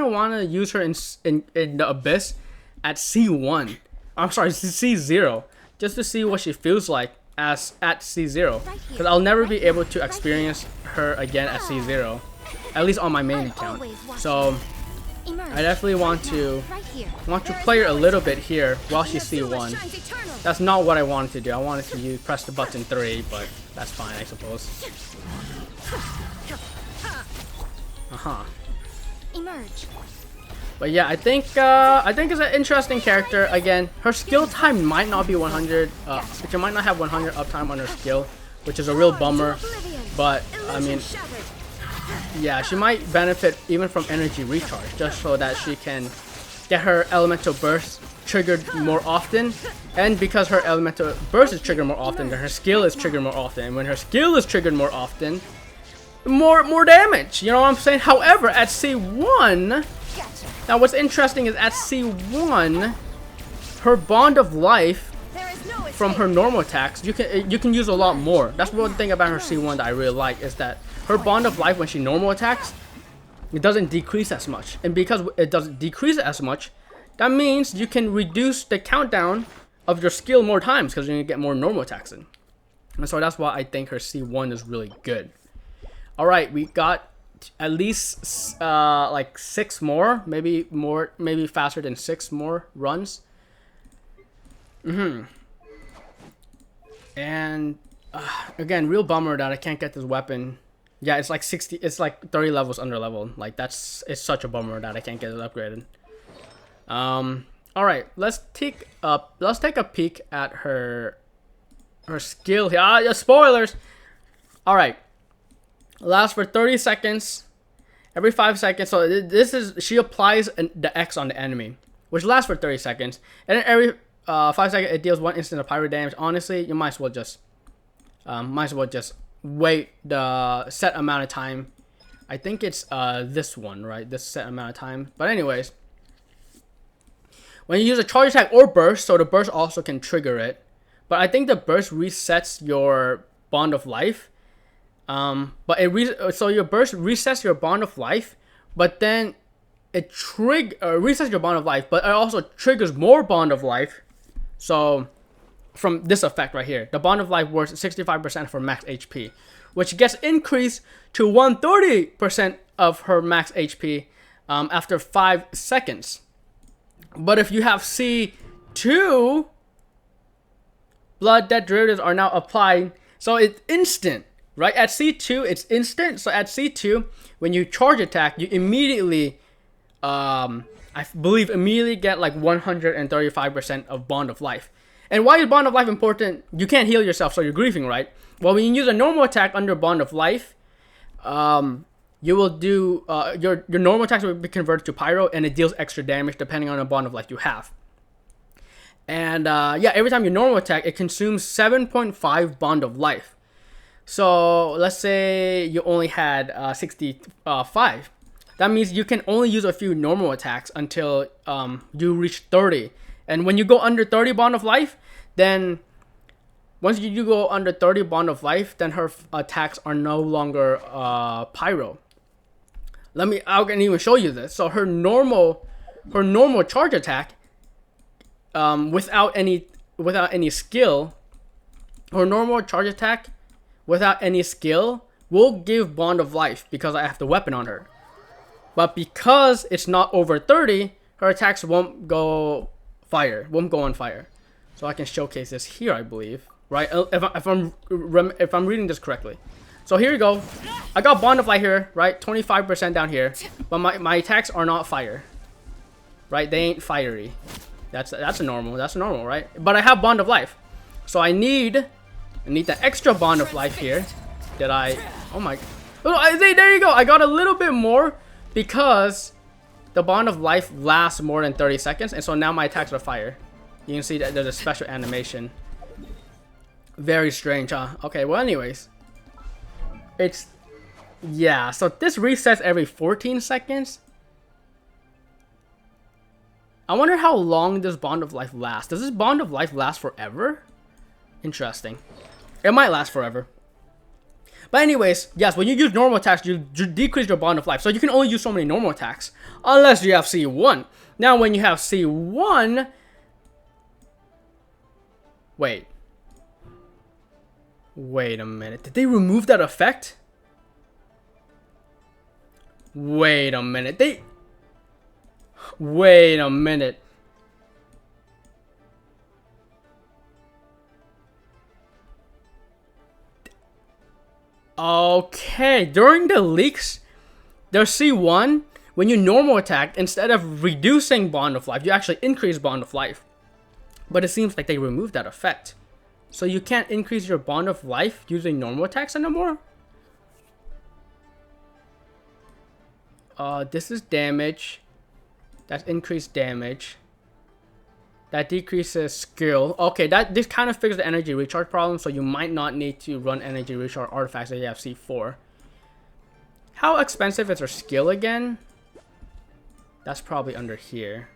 of want to use her in the Abyss at C1. I'm sorry, C0. Just to see what she feels like as at C0. Because I'll never be able to experience her again at C0. At least on my main account. So I definitely want to play her a little bit here while she's C1. That's not what I wanted to do. I wanted to press the button 3, but that's fine, I suppose. Emerge. But yeah, I think it's an interesting character. Again, her skill time might not be 100. She might not have 100 uptime on her skill, which is a real bummer. But I mean, yeah, she might benefit even from energy recharge, just so that she can get her elemental burst triggered more often. And because her elemental burst is triggered more often, then her skill is triggered more often. And when her skill is triggered more often, more damage. You know what I'm saying? However, at C1, now what's interesting is at C1, her bond of life from her normal attacks, you can use a lot more. That's one thing about her C1 that I really like, is that her bond of life when she normal attacks, it doesn't decrease as much. And because it doesn't decrease as much, that means you can reduce the countdown of your skill more times because you're going to get more normal attacks in. And so that's why I think her C1 is really good. Alright, we got at least like 6 more, maybe faster than 6 more runs. And again, real bummer that I can't get this weapon. Yeah, it's like 60, it's like 30 levels under level. Like it's such a bummer that I can't get it upgraded. All right, let's take a peek at her skill here. Yeah, spoilers. All right, lasts for 30 seconds, every 5 seconds. So this is, she applies the X on the enemy, which lasts for 30 seconds, and then every 5 seconds it deals 1 instant of pyro damage. Honestly, you might as well just wait the set amount of time. I think it's this one, right? This set amount of time. But anyways, when you use a charge attack or burst, so the burst also can trigger it. But I think the burst resets your bond of life. But so your burst resets your bond of life, but then it resets your bond of life, but it also triggers more bond of life. So from this effect right here, the bond of life works 65% for max HP, which gets increased to 130% of her max HP after 5 seconds. But if you have C2, blood debt derivatives are now applied, so it's instant, right? At C2, it's instant. So at C2, when you charge attack, you immediately, I believe, immediately get like 135% of bond of life. And why is bond of life important? You can't heal yourself, so you're griefing, right? Well, when you use a normal attack under bond of life, you will do your normal attacks will be converted to pyro, and it deals extra damage depending on the bond of life you have. And yeah, every time you normal attack, it consumes 7.5 bond of life. So let's say you only had 65. That means you can only use a few normal attacks until you reach 30. And when you go under 30 bond of life, then once you go under 30 bond of life, then her attacks are no longer pyro. I can even show you this. So her normal charge attack, without any skill, her normal charge attack without any skill will give bond of life because I have the weapon on her. But because it's not over 30, her attacks won't go on fire. So I can showcase this here, I believe, right? If I'm reading this correctly. So here you go. I got bond of life here, right? 25% down here, but my attacks are not fire, right? They ain't fiery. That's normal, right? But I have bond of life, so I need the extra bond of life here. Oh my, there you go. I got a little bit more because the bond of life lasts more than 30 seconds, and so now my attacks are fire. You can see that there's a special animation. Very strange, huh? Okay, well, anyways, yeah, so this resets every 14 seconds. I wonder how long this bond of life lasts. Does this bond of life last forever? Interesting. It might last forever. But anyways, yes, when you use normal attacks, you decrease your bond of life. So you can only use so many normal attacks unless you have C1. Now, when you have C1... Wait a minute. Did they remove that effect? Wait a minute. Wait a minute. Okay, during the leaks, their C1 when you normal attack, instead of reducing bond of life, you actually increase bond of life. But it seems like they removed that effect. So you can't increase your bond of life using normal attacks anymore? This is damage. That's increased damage. That decreases skill. Okay, this kind of fixes the energy recharge problem, so you might not need to run energy recharge artifacts if you have C4. How expensive is her skill again? That's probably under here.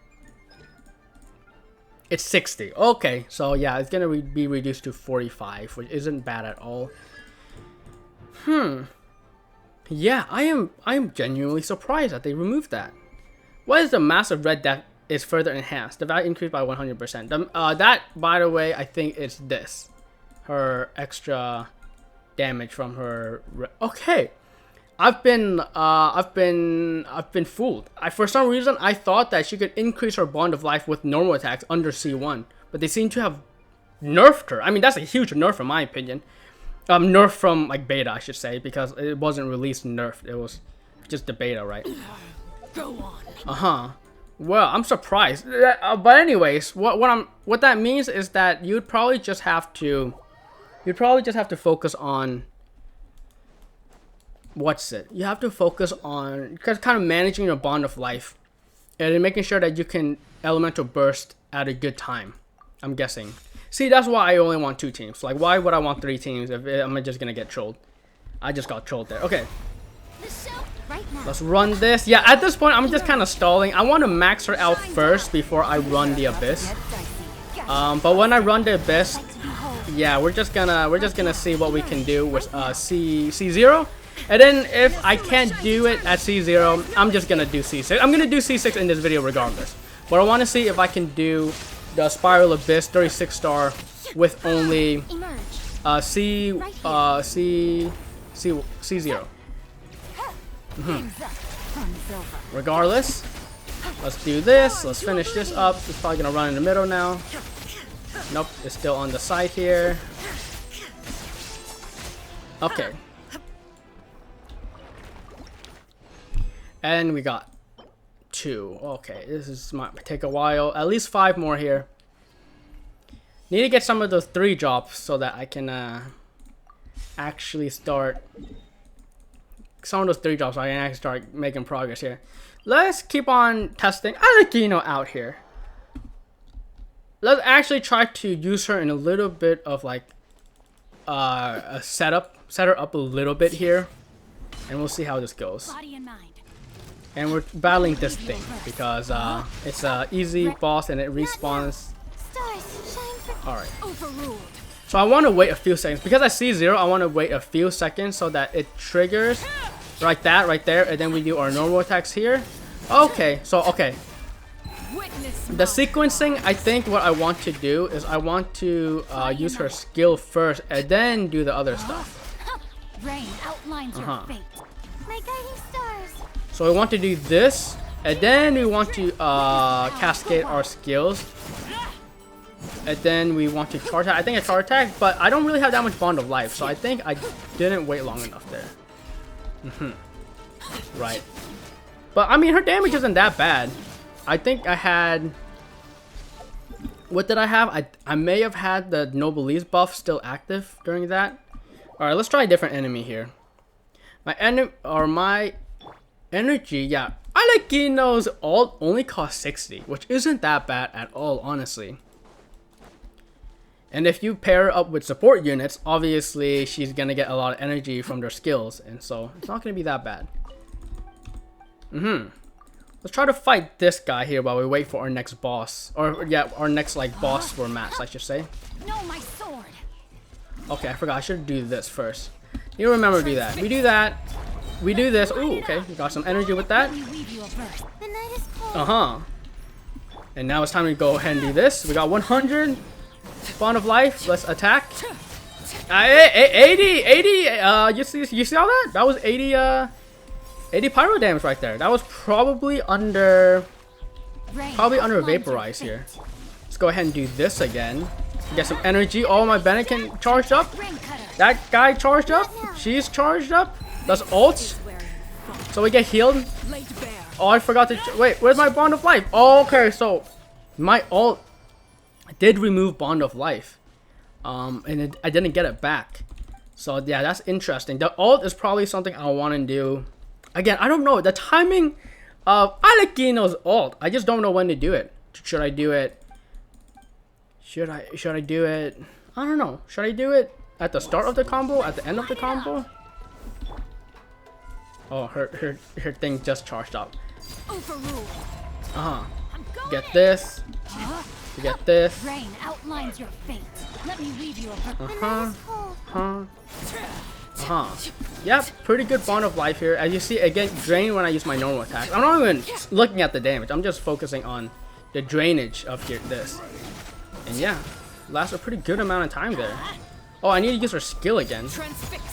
It's 60. Okay, so yeah, it's gonna be reduced to 45, which isn't bad at all. Yeah, I am genuinely surprised that they removed that. What is the massive red death is further enhanced? The value increased by 100%. That, by the way, I think it's this. Her extra damage from her. Okay, I've been fooled. For some reason I thought that she could increase her bond of life with normal attacks under C1, but they seem to have nerfed her. I mean, that's a huge nerf in my opinion. Nerf from like beta, I should say, because it wasn't released nerfed. It was just the beta, right? Go on. Well, I'm surprised. But anyways, what that means is that you'd probably just have to focus on you have to focus on kind of managing your bond of life and making sure that you can elemental burst at a good time, I'm guessing. See, that's why I only want 2 teams. Like, why would I want 3 teams if I'm just gonna get trolled? I just got trolled there. Okay, let's run this. Yeah, at this point I'm just kind of stalling. I want to max her out first before I run the abyss. But when I run the abyss, yeah, we're just gonna see what we can do with C0. And then if I can't do it at C0, I'm just gonna do C6. I'm gonna do C6 in this video regardless. But I want to see if I can do the Spiral Abyss 36 star with only C0. Regardless, let's do this. Let's finish this up. It's probably gonna run in the middle now. Nope, it's still on the side here. Okay. And we got 2. Okay, this might take a while. At least 5 more here. Need to get some of those 3 drops so that I can actually start. Some of those 3 drops so I can actually start making progress here. Let's keep on testing Arlecchino out here. Let's actually try to use her in a little bit of like a set her up a little bit here, and we'll see how this goes. Body and mind. And we're battling this thing because it's a easy boss and it respawns. Alright. So I want to wait a few seconds. Because I see 0, I want to wait a few seconds so that it triggers like that right there. And then we do our normal attacks here. Okay, so okay. The sequencing, I think what I want to do is I want to use her skill first and then do the other stuff. Rain outlines your fate. My guiding stars. So we want to do this, and then we want to cascade our skills, and then we want to charge attack. I think a charge attack, but I don't really have that much bond of life, so I think I didn't wait long enough there. Right. But I mean, her damage isn't that bad. I think I had. What did I have? I may have had the Noblesse buff still active during that. All right, let's try a different enemy here. My energy, yeah. Arlecchino's ult only cost 60, which isn't that bad at all, honestly. And if you pair her up with support units, obviously she's gonna get a lot of energy from their skills, and so it's not gonna be that bad. Let's try to fight this guy here while we wait for our next boss, or yeah, our next like boss for match, I should say. No, my sword. Okay, I forgot. I should do this first. You remember to do that. We do that. We do this. Ooh, okay. We got some energy with that. And now it's time to go ahead and do this. We got 100 bond of life. Let's attack. 80. You see all that? That was 80 pyro damage right there. That was probably under vaporize here. Let's go ahead and do this again. Get some energy. Oh, my Bennett can charged up. That guy charged up. She's charged up. That's ult. So we get healed. Oh, I forgot to wait. Where's my Bond of Life? Oh, okay, so my ult did remove Bond of Life, and I didn't get it back. So yeah, that's interesting. The ult is probably something I want to do. Again, I don't know the timing of Arlecchino's ult. I just don't know when to do it. Should I do it? Should I do it? I don't know. Should I do it at the start of the combo? At the end of the combo? Oh, her thing just charged up. Get this. Get this. Rain outlines your fate. Let me weave you Yep, pretty good Bond of Life here. As you see, again, drain when I use my normal attacks. I'm not even looking at the damage. I'm just focusing on the drainage of this. And yeah, lasts a pretty good amount of time there. Oh, I need to use her skill again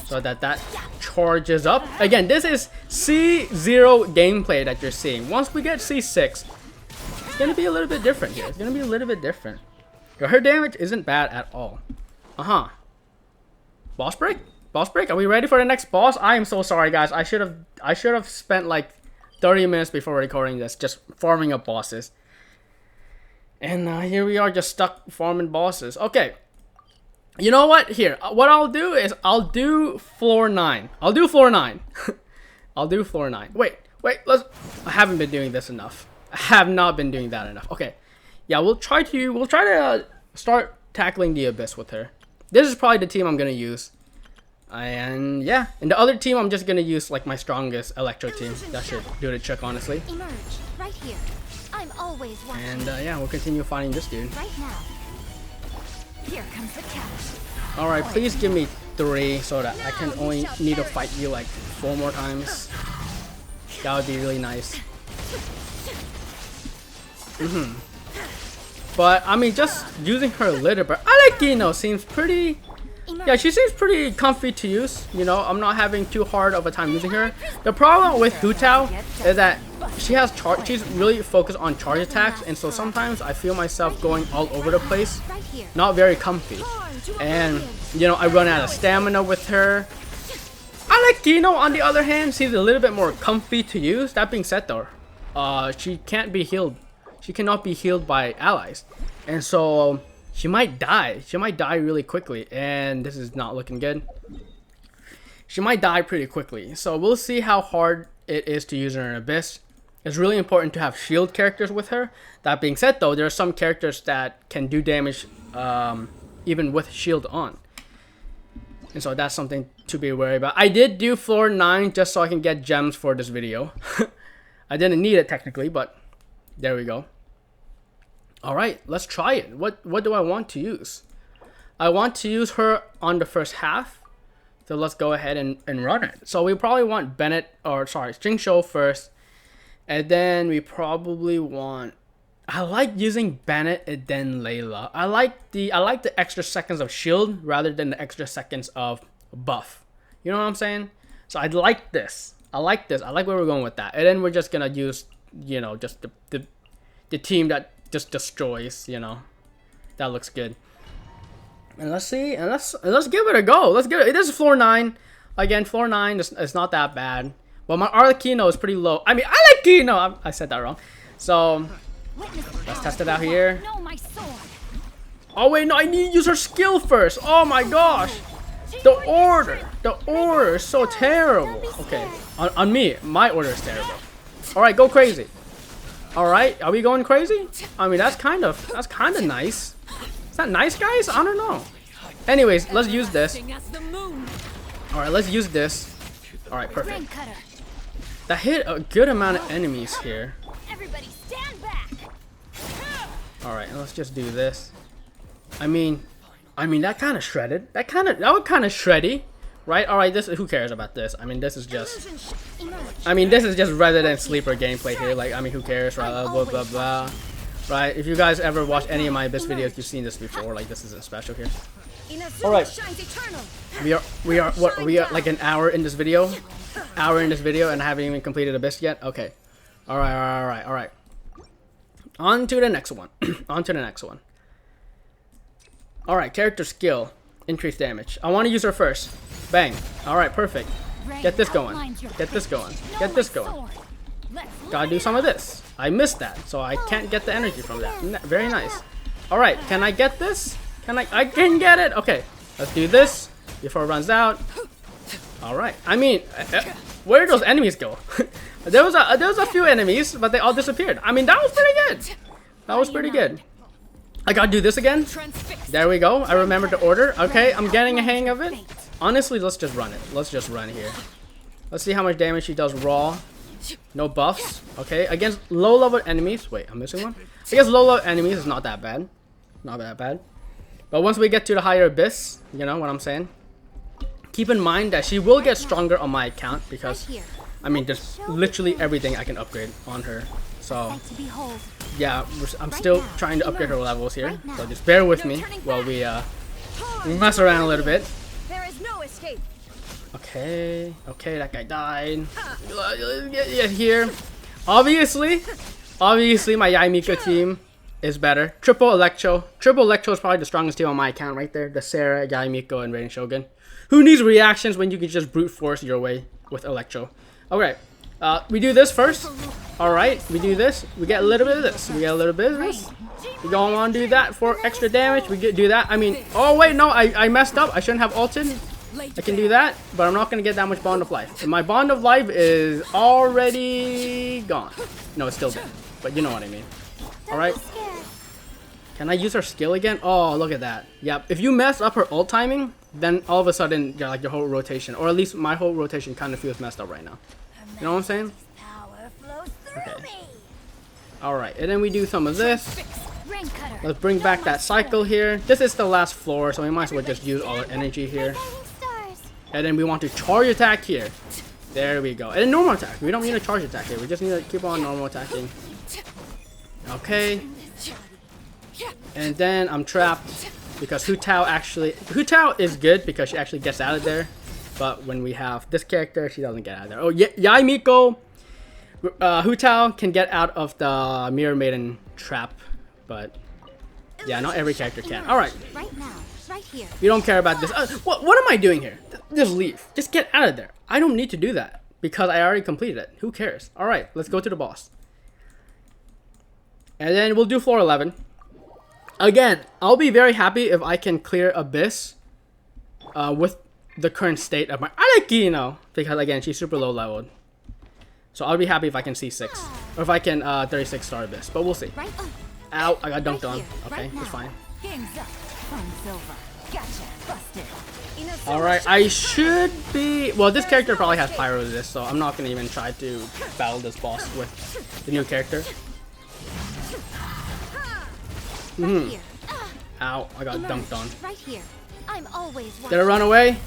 so that charges up. Again, this is C0 gameplay that you're seeing. Once we get C6, it's gonna be a little bit different here. It's gonna be a little bit different. Her damage isn't bad at all. Boss break? Boss break? Are we ready for the next boss? I am so sorry, guys. I should have spent like 30 minutes before recording this just farming up bosses. And here we are, just stuck farming bosses. Okay. You know what? Here, what I'll do is I'll do floor 9. I'll do floor 9. I'll do floor 9. Wait. I haven't been doing this enough. I have not been doing that enough. Okay. Yeah, we'll try to start tackling the abyss with her. This is probably the team I'm gonna use. And yeah, and the other team I'm just gonna use like my strongest electro team. That should do the trick, honestly. Emerge right here. I'm always watching. And yeah, we'll continue fighting this dude. Right now. Here comes the catch. All right, please give me 3 so that I can only need to fight you like 4 more times. That would be really nice. But I mean, just using her litter, but Arlecchino seems pretty. Yeah, she seems pretty comfy to use. You know, I'm not having too hard of a time using her. The problem with Hu Tao is that she's really focused on charge attacks, and so sometimes I feel myself going all over the place, not very comfy. And you know, I run out of stamina with her. Arlecchino, on the other hand, she's a little bit more comfy to use. That being said, though, she can't be healed. She cannot be healed by allies, and so she might die. She might die really quickly, and this is not looking good. She might die pretty quickly, so we'll see how hard it is to use her in Abyss. It's really important to have shield characters with her. That being said, though, there are some characters that can do damage even with shield on, and so that's something to be wary about. I did do floor 9 just so I can get gems for this video. I didn't need it technically, but there we go. Alright, let's try it. What do I want to use? I want to use her on the first half. So let's go ahead and run it. So we probably want Jingshou first. And then we probably want, I like using Bennett and then Layla. I like the extra seconds of shield rather than the extra seconds of buff. You know what I'm saying? So I like this. I like where we're going with that. And then we're just gonna use, you know, just the team that just destroys, you know. That looks good. And let's see, and let's give it a go. Let's get it. It is floor 9. Again, floor 9 is not that bad. But my Arlecchino is pretty low. I mean, Arlecchino! I said that wrong. So let's test it out here. Oh wait, no, I need to use her skill first. Oh my gosh. The order is so terrible. Okay, on me, my order is terrible. All right, go crazy. All right, are we going crazy? I mean, that's kind of nice. Is that nice, guys? I don't know. Anyways, let's use this. All right, let's use this. All right, perfect. That hit a good amount of enemies here. All right, let's just do this. I mean, that kind of shredded. That was kind of shreddy, right? All right, who cares about this? I mean, this is just Resident Sleeper gameplay here. Like, I mean, who cares, right? Blah blah blah, right? If you guys ever watched any of my Abyss videos, you've seen this before. Like, this isn't special here. All right, we are like an hour in this video, and I haven't even completed Abyss yet. Okay, all right. On to the next one. All right, character skill, increase damage. I want to use her first. Bang. All right, perfect. Get this going. Gotta do some of this. I missed that, so I can't get the energy from that. Very nice. Alright, can I get this? I can get it! Okay, let's do this before it runs out. Alright, I mean, where did those enemies go? there was a few enemies, but they all disappeared. I mean, that was pretty good. That was pretty good. I gotta do this again. There we go. I remembered the order. Okay, I'm getting a hang of it. Honestly, let's just run it. Let's just run here. Let's see how much damage she does raw. No buffs. Okay, against low-level enemies. Wait, I'm missing one. Against low-level enemies, it's not that bad. Not that bad. But once we get to the higher abyss, you know what I'm saying? Keep in mind that she will get stronger on my account because, I mean, there's literally everything I can upgrade on her. So, yeah, I'm still trying to upgrade her levels here. So just bear with me while we mess around a little bit. There is no escape. Okay, that guy died. Get here. Obviously, my Yaimiko team is better. Triple Electro is probably the strongest team on my account right there. The Sarah, Yaimiko, and Raiden Shogun. Who needs reactions when you can just brute force your way with Electro? Alright, we do this first. Alright, we do this. We get a little bit of this. We get a little bit of this. We go on to do that for extra damage. We do that. I mean, oh wait, no, I messed up. I shouldn't have ulted. I can do that, but I'm not going to get that much Bond of Life. And my Bond of Life is already gone. No, it's still there, but you know what I mean. Alright. Can I use her skill again? Oh, look at that. Yep. If you mess up her ult timing, then all of a sudden, yeah, like your whole rotation, or at least my whole rotation kind of feels messed up right now. You know what I'm saying? Okay. Alright, and then we do some of this. Let's bring back that cycle here. This is the last floor, so we might as well just use all our energy here. And then we want to charge attack here. There we go. And then normal attack. We don't need a charge attack here. We just need to keep on normal attacking. Okay. And then I'm trapped because Hu Tao is good because she actually gets out of there. But when we have this character, she doesn't get out of there. Oh, Yaimiko, Hu Tao can get out of the Mirror Maiden trap. But yeah, not every character can. Alright. We don't care about this. What am I doing here? Just leave. Just get out of there. I don't need to do that because I already completed it. Who cares? Alright, let's go to the boss. And then we'll do floor 11. Again, I'll be very happy if I can clear Abyss with the current state of my Arlecchino. Because again, she's super low leveled. So I'll be happy if I can C6. Or if I can 36 star Abyss. But we'll see. Ow, I got dunked on. Okay, it's fine. Alright, I should be... Well, this character probably has pyro resist, so I'm not going to even try to battle this boss with the new character. Ow, I got dunked on. Did I run away?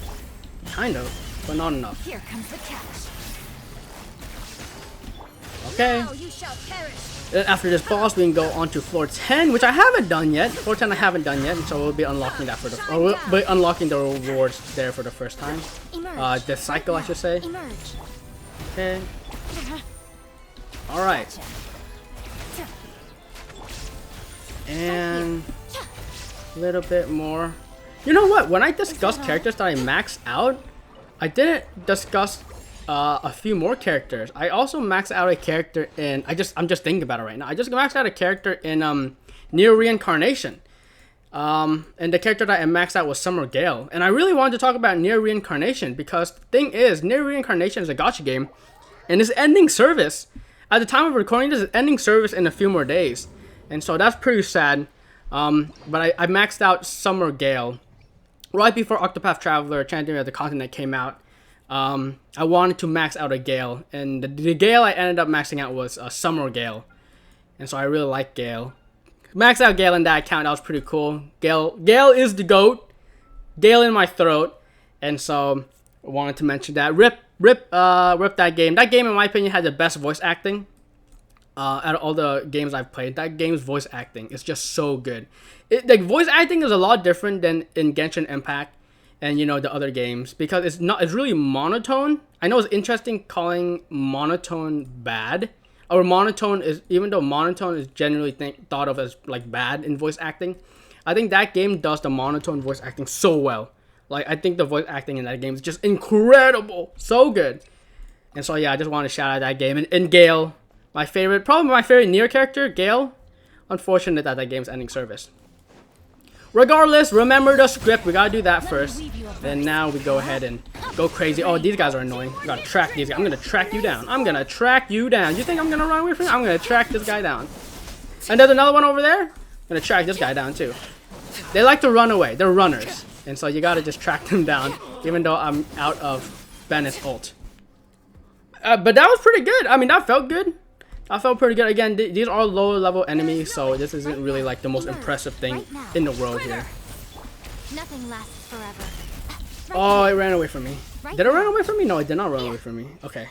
Kind of, but not enough. Here comes the catch. Okay. Then after this boss, we can go on to floor 10, which I haven't done yet. Floor 10 I haven't done yet, so we'll be unlocking that for the... Or we'll be unlocking the rewards there for the first time. The cycle, I should say. Okay. Alright. And... a little bit more. You know what? When I discussed characters that I maxed out, I didn't discuss a few more characters. I also maxed out a character in... I'm just thinking about it right now. I just maxed out a character in Near Reincarnation. And the character that I maxed out was Summer Gale. And I really wanted to talk about Near Reincarnation because the thing is, Near Reincarnation is a gacha game. And it's ending service. At the time of recording this, it's ending service in a few more days. And so that's pretty sad. But I maxed out Summer Gale right before Octopath Traveler, Chanting of the Continent came out. I wanted to max out a Gale, and the Gale I ended up maxing out was Summer Gale. And so I really like Gale. Max out Gale in that account, that was pretty cool. Gale is the GOAT. Gale in my throat. And so I wanted to mention that. Rip that game. That game, in my opinion, had the best voice acting. Out of all the games I've played, that game's voice acting is just so good. Like voice acting is a lot different than in Genshin Impact and you know the other games because it's really monotone. I know it's interesting calling monotone bad, or monotone is, even though monotone is generally thought of as like bad in voice acting. I think that game does the monotone voice acting so well. Like I think the voice acting in that game is just incredible, so good. And so yeah, I just want to shout out that game. And Gale, probably my favorite Nier character, Gale. Unfortunate that game's ending service. Regardless, remember the script. We gotta do that first. Then now we go ahead and go crazy. Oh, these guys are annoying. We gotta track these guys. I'm gonna track you down. I'm gonna track you down. You think I'm gonna run away from you? I'm gonna track this guy down. And there's another one over there. I'm gonna track this guy down too. They like to run away. They're runners. And so you gotta just track them down, even though I'm out of Bennett's ult. But that was pretty good. I mean, that felt good. I felt pretty good. Again, these are lower level enemies, so this isn't really like the most impressive thing in the world here. Nothing lasts forever. Oh, it ran away from me. Did it run away from me? No, it did not run away from me. Okay.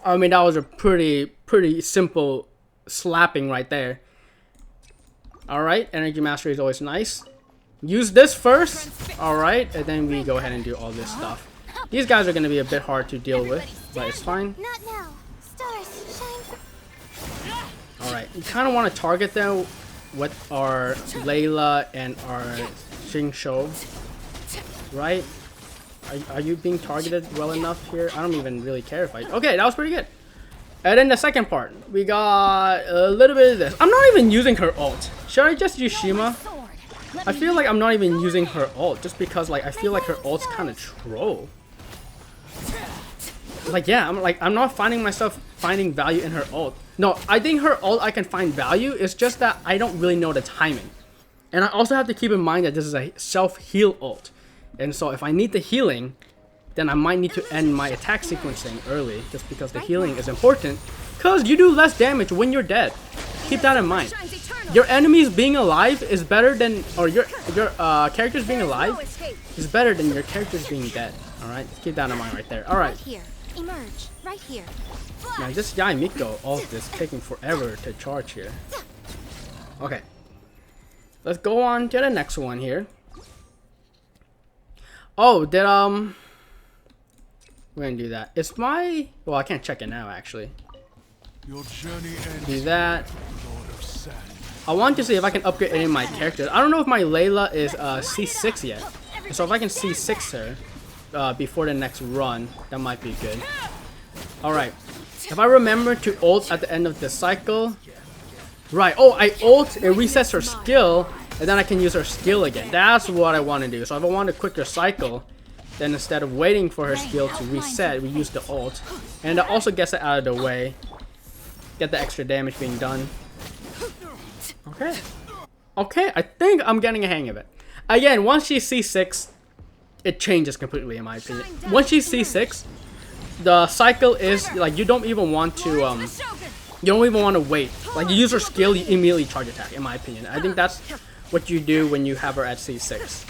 I mean, that was a pretty simple slapping right there. Alright, energy mastery is always nice. Use this first. Alright, and then we go ahead and do all this stuff. These guys are going to be a bit hard to deal with, but it's fine. Not now. Stars shine. Alright, you kind of want to target them with our Layla and our Xingqiu, right? Are you being targeted well enough here? I don't even really care if I... Okay, that was pretty good. And then the second part, we got a little bit of this. I'm not even using her ult. Should I just use Shima? I feel like I'm not even using her ult just because like I feel like her ult's kind of troll. Like yeah, I'm not finding myself finding value in her ult. No, I think her ult I can find value. It's just that I don't really know the timing. And I also have to keep in mind that this is a self-heal ult. And so if I need the healing, then I might need to end my attack sequencing early just because the healing is important. Because you do less damage when you're dead. Keep that in mind. Your enemies being alive is better than, or your characters being alive is better than your characters being dead. Alright, keep that in mind right there. Alright. Emerge right here. Now this Yaimiko ult is taking forever to charge here. Okay. Let's go on to the next one here. Oh, did we're gonna do that. It's my, well, I can't check it now actually. Your journey ends. Do that. Lord of Sand. I want to see if I can upgrade any of my characters. I don't know if my Layla is C6 yet. So if I can C6 her before the next run, that might be good. Alright. If I remember to ult at the end of the cycle. Right. Oh, I ult, it resets her skill, and then I can use her skill again. That's what I want to do. So if I want a quicker cycle, then instead of waiting for her skill to reset, we use the ult. And it also gets it out of the way. Get the extra damage being done. Okay. Okay, I think I'm getting a hang of it. Again, once she's C6, it changes completely in my opinion. Once she's C6, the cycle is like you don't even want to wait. Like you use her skill, you immediately charge attack, in my opinion. I think that's what you do when you have her at C6.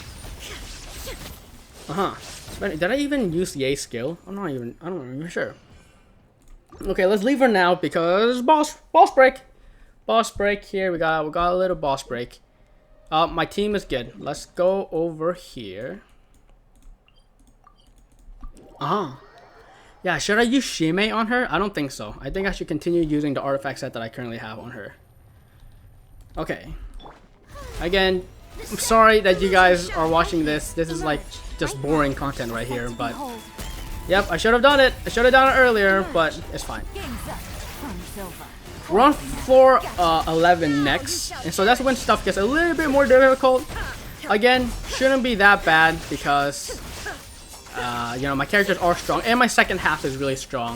Did I even use Ye's skill? I don't even sure. Okay, let's leave her now because boss break. Boss break here. We got a little boss break. My team is good. Let's go over here. Yeah, should I use Shime on her? I don't think so. I think I should continue using the artifact set that I currently have on her. Okay. Again, I'm sorry that you guys are watching this. This is like just boring content right here, but yep, I should have done it. I should have done it earlier, but it's fine. We're on floor 11 next, and so that's when stuff gets a little bit more difficult. Again, shouldn't be that bad because you know, my characters are strong, and my second half is really strong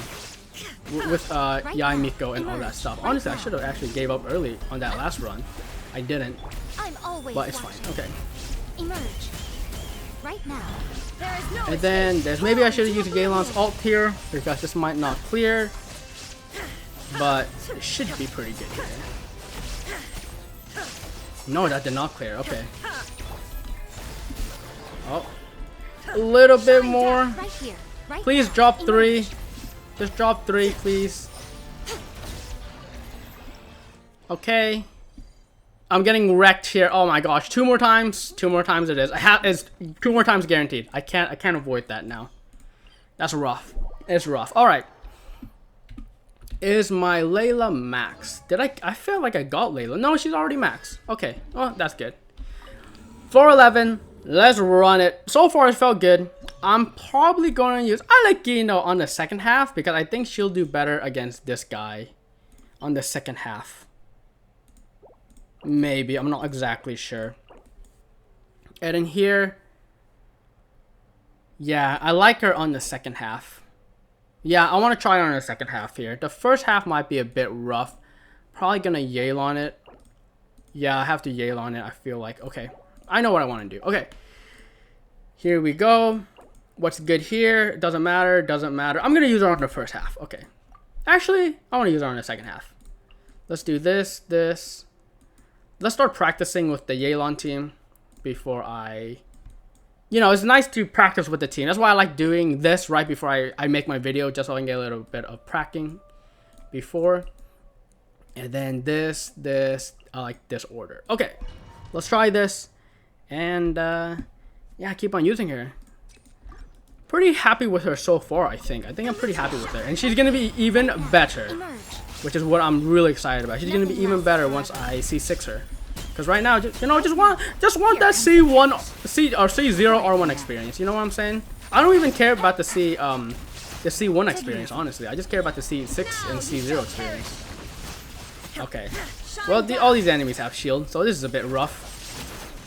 with Yaimiko and all that stuff. Honestly, I should have actually gave up early on that last run. I didn't, but it's fine. Okay. Emerge right now. There is no and then there's maybe I should have used Galen's ult here because this might not clear, but it should be pretty good here. No, that did not clear. Okay. Oh. A little bit more. Please drop 3. Just drop 3, please. Okay. I'm getting wrecked here. Oh my gosh. 2 more times. 2 more times it is. It's 2 more times guaranteed. I can't avoid that now. That's rough. It's rough. Alright. Is my Layla max? I feel like I got Layla. No, she's already max. Okay. Oh, that's good. 411. Let's run it. So far, it felt good. I'm probably going to use Arlecchino on the second half because I think she'll do better against this guy on the second half. Maybe, I'm not exactly sure. And in here, yeah, I like her on the second half. Yeah, I want to try her on the second half here. The first half might be a bit rough. Probably going to Yale on it. Yeah, I have to Yale on it, I feel like. Okay, I know what I want to do. Okay, here we go. What's good here? Doesn't matter, doesn't matter. I'm going to use her on the first half. Okay. Actually, I want to use her on the second half. Let's do this. Let's start practicing with the Yelan team before I... You know, it's nice to practice with the team. That's why I like doing this right before I make my video, just so I can get a little bit of practicing before. And then this, I like this order. Okay, let's try this. And, yeah, keep on using her. Pretty happy with her so far, I think. I'm pretty happy with her. And she's going to be even better, which is what I'm really excited about. She's going to be even better once I C6 her. Because right now, just want that C0R1 experience. You know what I'm saying? I don't even care about the C1 experience, honestly. I just care about the C6 and C0 experience. Okay. Well, all these enemies have shield, so this is a bit rough.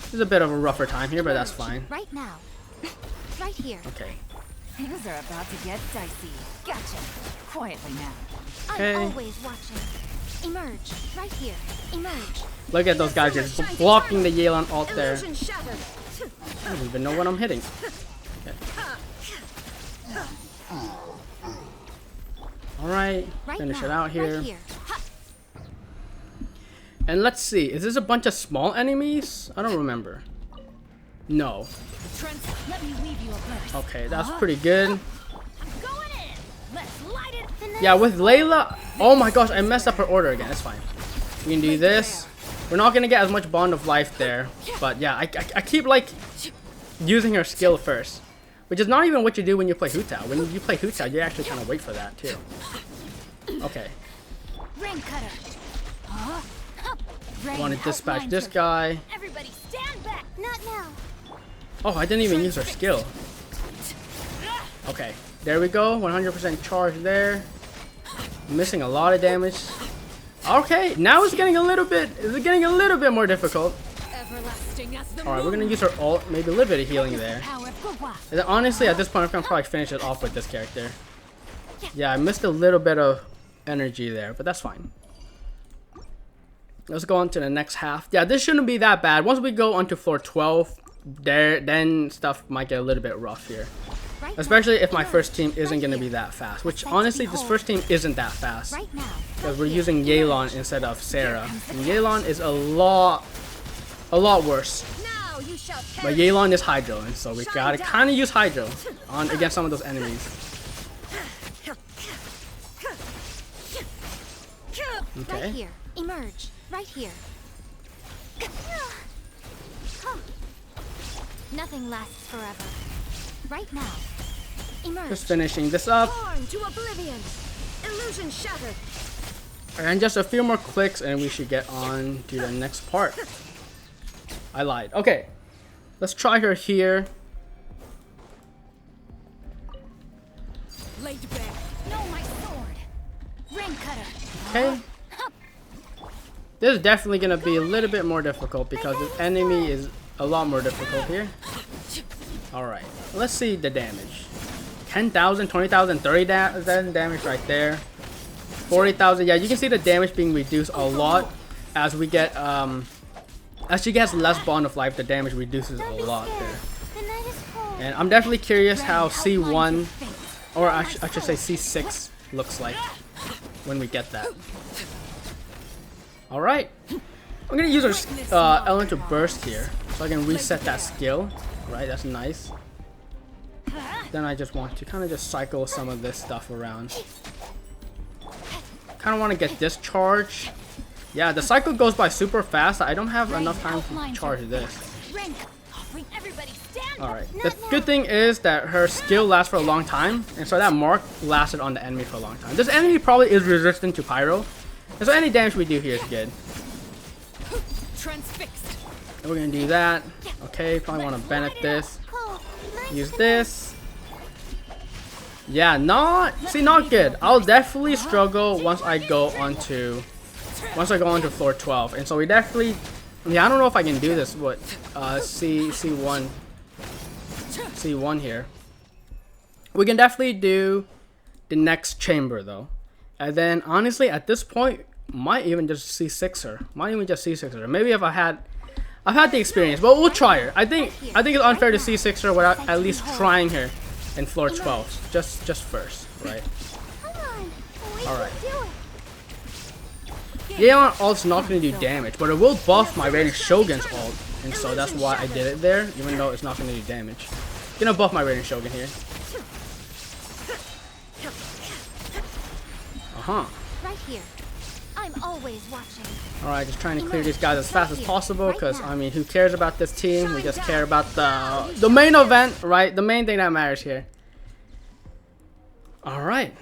This is a bit of a rougher time here, but that's fine. Right now. Right here. Okay. Things are about to get dicey. Gotcha. Quietly now. Okay. I'm always watching. Emerge. Right here. Emerge. Look at those guys just blocking the Yelan ult there. I don't even know what I'm hitting. Okay. Alright, finish it out here. And let's see, is this a bunch of small enemies? I don't remember. No. Okay, that's pretty good. Yeah, with Layla, oh my gosh, I messed up her order again. It's fine. We can do this. We're not gonna get as much bond of life there, but yeah, I keep like using her skill first, which is not even what you do when you play Hu Tao. When you play Hu Tao, you actually kind of wait for that too. Okay. Want to dispatch this guy. Everybody stand back. Not now. Oh, I didn't even use her skill. Okay, there we go. 100% charge there. Missing a lot of damage. Okay, now it's getting a little bit more difficult. Alright, we're gonna use her ult, maybe a little bit of healing there. And then honestly, at this point, I'm gonna probably finish it off with this character. Yeah, I missed a little bit of energy there, but that's fine. Let's go on to the next half. Yeah, this shouldn't be that bad. Once we go onto floor 12, then stuff might get a little bit rough here. Especially if my first team isn't going to be that fast. Which, honestly, this first team isn't that fast. Because we're using Yelan instead of Sarah. And Yelan is a lot worse. But Yelan is Hydro, and so we gotta kind of use Hydro against some of those enemies. Okay. Right here. Emerge. Right here. Nothing lasts forever. Right now. Emerge. Just finishing this up. To oblivion. Illusion shattered. And just a few more clicks and we should get on to the next part. I lied. Okay. Let's try her here. Laid bare. No, my sword. Ring cutter. Okay. This is definitely going to be a little bit more difficult because the enemy is a lot more difficult here. Alright, let's see the damage. 10,000, 20,000, 30,000 damage right there. 40,000, yeah, you can see the damage being reduced a lot as we get, as she gets less bond of life, the damage reduces a lot there. And I'm definitely curious how C1, or I should say C6 looks like when we get that. Alright, I'm gonna use our elemental burst here so I can reset that skill. Right, that's nice. Then I just want to kind of just cycle some of this stuff around. Kind of want to get this charge. Yeah, the cycle goes by super fast. I don't have enough time to charge this. Alright, the good thing is that her skill lasts for a long time, and so that mark lasted on the enemy for a long time. This enemy probably is resistant to pyro, and so any damage we do here is good. And we're gonna do that. Okay, probably want to bennett this. Use this. Yeah, not good. I'll definitely struggle once I go onto floor 12. And so we definitely, yeah, I don't know if I can do this with C1 here. We can definitely do the next chamber though. And then honestly at this point might even just C6R. Maybe if I've had the experience, but we'll try her. I think it's unfair to C6R without at least trying her in floor 12 just first, right? Alright. Yeah, ult's not gonna do damage, but it will buff my Raiden Shogun's ult, and so that's why I did it there, even though it's not gonna do damage. Gonna buff my Raiden Shogun here. Right here. I'm always watching. Alright, just trying to clear these guys as fast as possible, because I mean, who cares about this team? We just care about the main event, right? The main thing that matters here. Alright.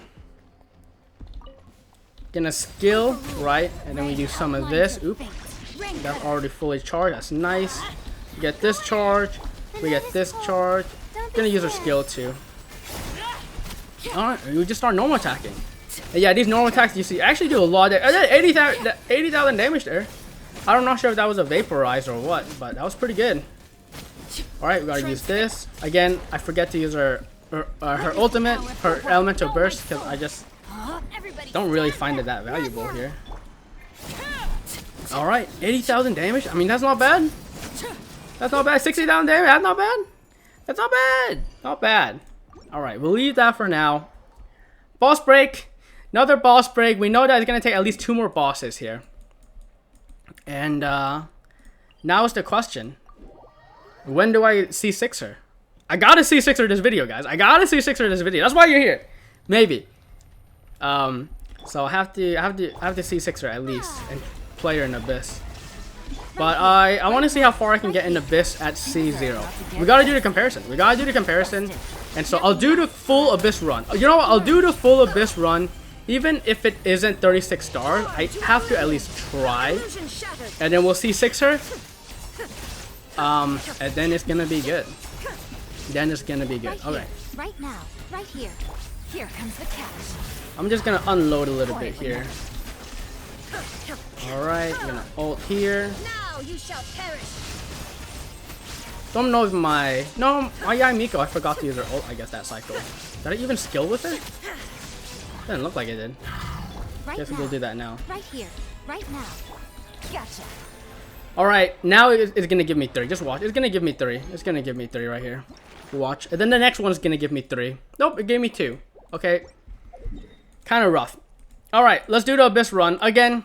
Gonna skill, right? And then we do some of this. Oop. That's already fully charged. That's nice. We get this charge. We get this charge. Gonna use our skill too. Alright, we just start normal attacking. And yeah, these normal attacks you see actually do a lot of damage. 80,000 damage there. I'm not sure if that was a vaporizer or what, but that was pretty good. Alright, we gotta use this. Again, I forget to use her ultimate, her elemental burst, because I just don't really find it that valuable here. Alright, 80,000 damage. I mean, that's not bad. That's not bad. 60,000 damage. That's not bad. That's not bad. Not bad. Alright, we'll leave that for now. Boss break. Another boss break. We know that it's going to take at least 2 more bosses here. And now is the question. When do I C6R? I gotta C6R this video, guys. I gotta C6R this video. That's why you're here. Maybe. So I have to C6R at least and play her in Abyss. But I want to see how far I can get in Abyss at C0. We gotta do the comparison. And so I'll do the full Abyss run. You know what? I'll do the full Abyss run. Even if it isn't 36 stars, I have to at least try. And then we'll C6R. And then it's gonna be good. Okay. Right now, right here. Here comes the catch. I'm just gonna unload a little bit here. Alright, I'm gonna ult here. Now you shall perish. Don't know if my Yapping Miko, I forgot to use her ult, I guess, that cycle. Did I even skill with it? Doesn't look like it did. Guess we'll do that now. Right here, right now. Gotcha. Alright, now it's gonna give me 3. Just watch. It's gonna give me 3. It's gonna give me 3 right here. Watch. And then the next one's gonna give me 3. Nope, it gave me 2. Okay. Kind of rough. Alright, let's do the Abyss run. Again,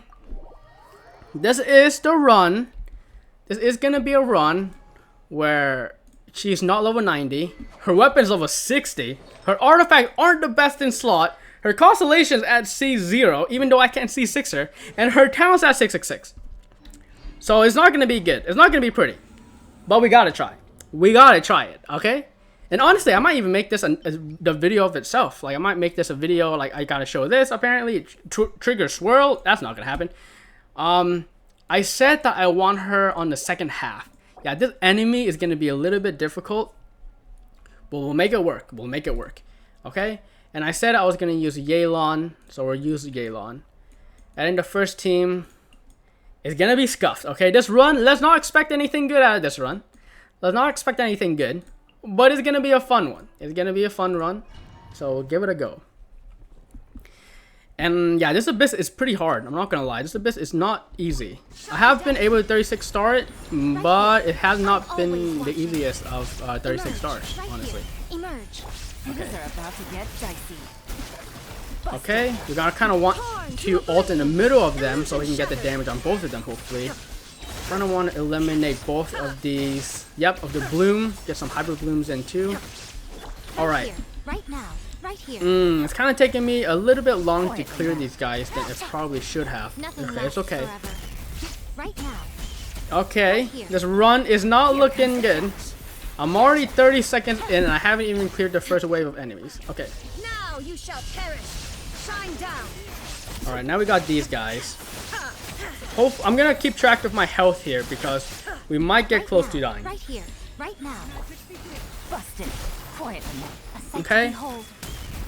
this is the run. This is gonna be a run where she's not level 90. Her weapon's level 60. Her artifacts aren't the best in slot. Her constellation's at C0, even though I can't C6R. And her talent's at 666. So it's not gonna be good. It's not gonna be pretty. But we gotta try. We gotta try it, okay? And honestly, I might even make this the video of itself. Like, I might make this a video, like, I gotta show this, apparently. Trigger swirl. That's not gonna happen. I said that I want her on the second half. Yeah, this enemy is gonna be a little bit difficult. But we'll make it work. We'll make it work. Okay? And I said I was gonna use Yelan. So we'll use Yelan. And in the first team, it's gonna be scuffed. Okay, this run, let's not expect anything good out of this run. Let's not expect anything good. But it's gonna be a fun one. It's gonna be a fun run. So we'll give it a go. And yeah, this Abyss is pretty hard. I'm not gonna lie. This Abyss is not easy. I have been able to 36 star it, but it has not been the easiest of 36 stars, honestly. Emerge. Okay. Are about to get dicey. Okay, we gotta kind of want to ult in the middle of them so we can get the damage on both of them, hopefully. Kind of want to eliminate both of these. Yep, of the bloom. Get some hyper blooms in too. Alright. Right now. Right here. It's kind of taking me a little bit long to clear these guys than it probably should have. Okay, it's okay. Right now. Okay, this run is not looking good. I'm already 30 seconds in and I haven't even cleared the first wave of enemies. Okay. Now you shall perish. Shine down. Alright, now we got these guys. I'm gonna keep track of my health here because we might get close to dying. Right here. Right now. Busted. Quietly. Okay.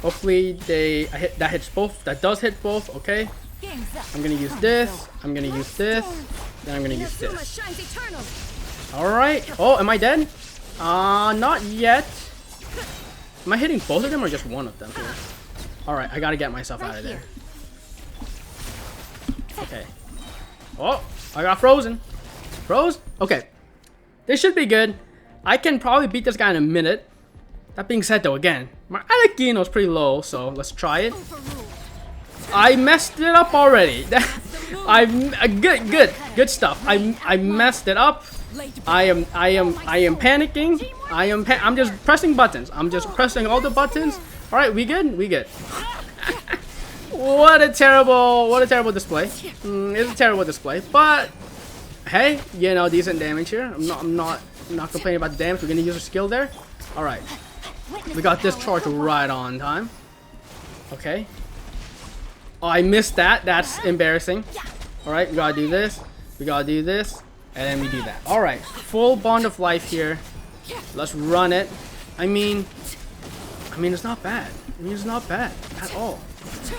Hopefully that hits both. That does hit both. Okay. I'm gonna use this. I'm gonna use this. Then I'm gonna use this. All right. Oh, am I dead? Not yet. Am I hitting both of them or just one of them here? All right. I gotta get myself out of there. Okay. Oh, I got frozen. Froze? Okay. This should be good. I can probably beat this guy in a minute. That being said though, again, my Arlecchino is pretty low, so let's try it. I messed it up already. Good stuff. I messed it up. I am panicking. I'm just pressing buttons. I'm just pressing all the buttons. All right, we good? We good. What a terrible display. It's a terrible display, but hey, you know, decent damage here. I'm not complaining about the damage. We're gonna use a skill there. All right, we got this charge right on time. Okay. Oh, I missed that. That's embarrassing. All right, we gotta do this. We gotta do this, and then we do that. All right, full bond of life here. Let's run it. I mean, it's not bad. It's not bad at all.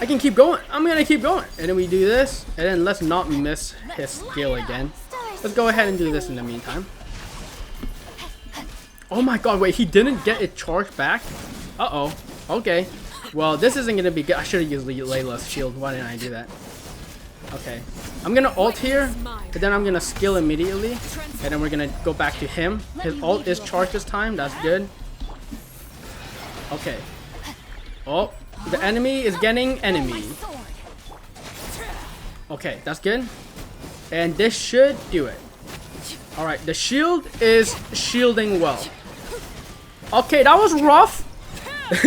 I can keep going. I'm gonna keep going. And then we do this, and then let's not miss his skill again. Let's go ahead and do this in the meantime. Oh my god, wait, he didn't get it charged back? Uh-oh. Okay. Well, this isn't gonna be good. I should have used Layla's shield. Why didn't I do that? Okay. I'm gonna ult here, but then I'm gonna skill immediately. And then we're gonna go back to him. His ult is charged this time. That's good. Okay. Oh, the enemy is getting enemy. Okay, that's good. And this should do it. Alright, the shield is shielding well. Okay, that was rough.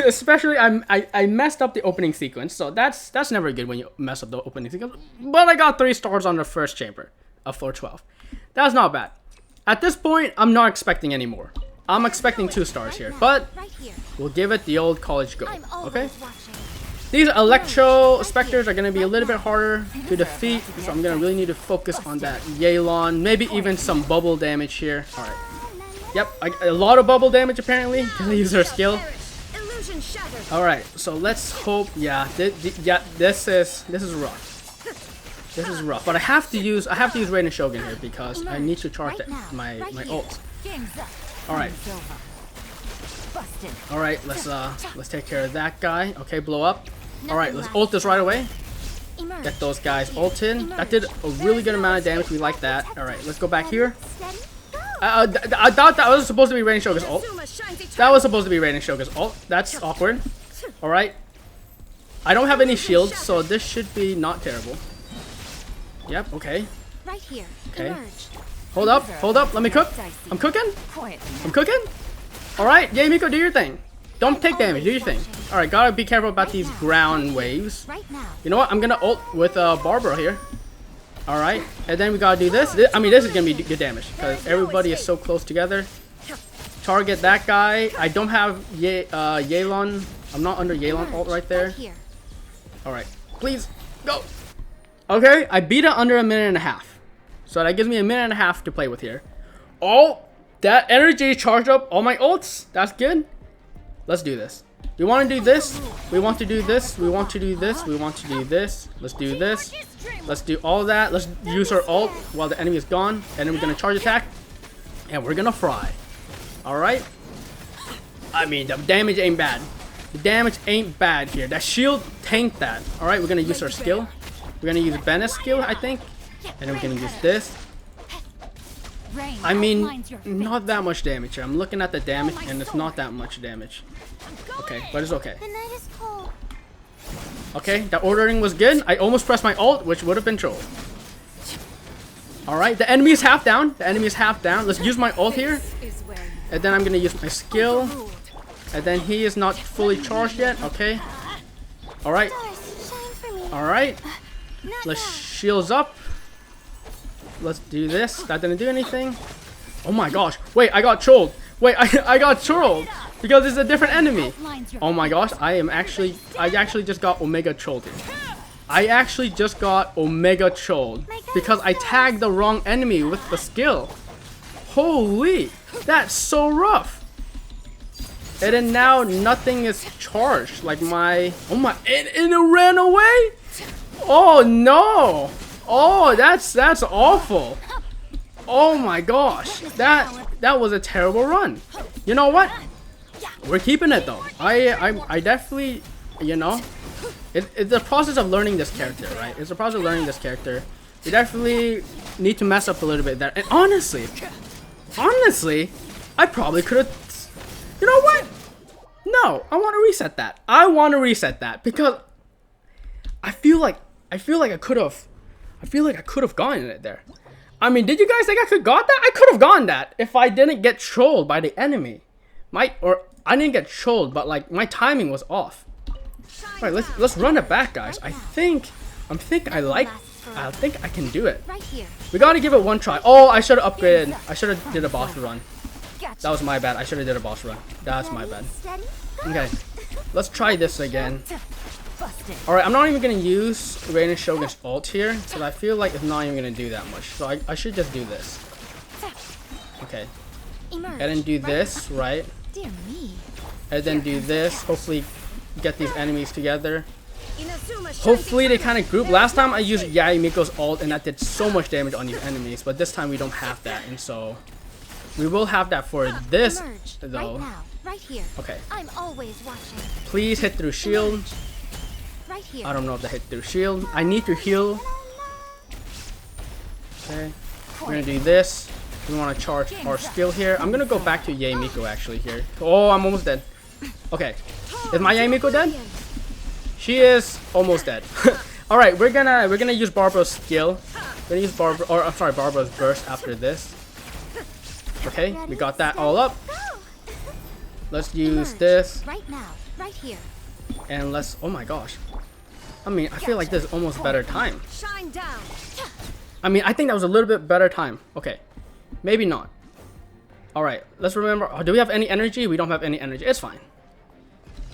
Especially, I messed up the opening sequence. So that's never good when you mess up the opening sequence. But I got 3 stars on the first chamber of 412. That's not bad. At this point, I'm not expecting any more. I'm expecting 2 stars here. But we'll give it the old college go. Okay? These Electro Spectres are going to be a little bit harder to defeat, so I'm going to really need to focus on that Yelan, maybe even some bubble damage here. Alright. Yep, a lot of bubble damage apparently. Gonna use her skill. Alright, so let's hope, yeah, this is rough. This is rough, but I have to use Raiden Shogun here because I need to charge my ult. Alright. Alright, let's take care of that guy. Okay, blow up. Alright, let's ult this right away. Get those guys ulted. That did a really good amount of damage. We like that. Alright, let's go back here. I thought that was supposed to be Raiden Shogun's ult. That was supposed to be Raiden Shogun's ult. That's awkward. Alright. I don't have any shields, so this should be not terrible. Yep, okay. Okay. Hold up, let me cook. I'm cooking? I'm cooking? Alright, yeah, Miko, do your thing. Don't take damage, do your thing. Alright, gotta be careful about these ground waves. You know what? I'm gonna ult with Barbara here. Alright, and then we gotta do this. I mean, this is gonna be good damage because everybody is so close together. Target that guy. I don't have Yelan. I'm not under Yelan ult right there. Alright, please, go. Okay, I beat it under a minute and a half. So that gives me a minute and a half to play with here. Oh! That energy charged up all my ults. That's good. Let's do this. We want to do this. We want to do this. We want to do this. We want to do this. Let's do this. Let's do all that. Let's use our ult while the enemy is gone. And then we're going to charge attack. And we're going to fry. Alright. I mean, the damage ain't bad. The damage ain't bad here. That shield tanked that. Alright, we're going to use our skill. We're going to use Bennett's skill, I think. And then we're going to use this. I mean, not that much damage here. I'm looking at the damage, and it's not that much damage. Okay, but it's okay. Okay, that ordering was good. I almost pressed my ult, which would have been troll. Alright, the enemy is half down. The enemy is half down. Let's use my ult here. And then I'm going to use my skill. And then he is not fully charged yet. Okay. Alright. Alright. Let's shields up. Let's do this. That didn't do anything. Oh my gosh. Wait, I got trolled. Wait, I got trolled. Because it's a different enemy. Oh my gosh. I actually just got Omega trolled here. I actually just got Omega trolled. Because I tagged the wrong enemy with the skill. Holy. That's so rough. And then now nothing is charged. Like my, oh my, and it ran away. Oh no. Oh, that's awful. Oh my gosh, that was a terrible run. You know what? We're keeping it though. I definitely, you know, it's the process of learning this character, right? It's the process of learning this character. You definitely need to mess up a little bit there. And honestly, I probably could have. You know what? No, I want to reset that. I want to reset that because I feel like I could have. I feel like I could have gotten it there. I mean, did you guys think I could got that? I could have gotten that if I didn't get trolled by the enemy. Or I didn't get trolled, but like my timing was off. All right, let's run it back, guys. I think I think I can do it. We gotta give it one try. Oh, I should have upgraded. I should have did a boss run. That was my bad. I should have did a boss run. That's my bad. Okay, let's try this again. Alright, I'm not even going to use Rain and Shogun's ult here, because I feel like it's not even going to do that much. So I should just do this. Okay. And then do this, right? And then do this. Hopefully get these enemies together. Hopefully they kind of group. Last time I used Yaimiko's ult and that did so much damage on these enemies, but this time we don't have that, and so we will have that for this though. Okay. Please hit through shield. I don't know if that hit through shield. I need to heal. Okay. We're gonna do this. We want to charge our skill here. I'm gonna go back to Yaimiko actually here. Oh, I'm almost dead. Okay. Is my Yaimiko dead? She is almost dead. All right, we're gonna use Barbara's skill. We're gonna use Barbara's burst after this. Okay, we got that all up. Let's use this. And let's, oh my gosh. I mean, I feel like this is almost better time. I mean, I think that was a little bit better time. Okay, maybe not. All right, let's remember. Oh, do we have any energy? We don't have any energy. It's fine.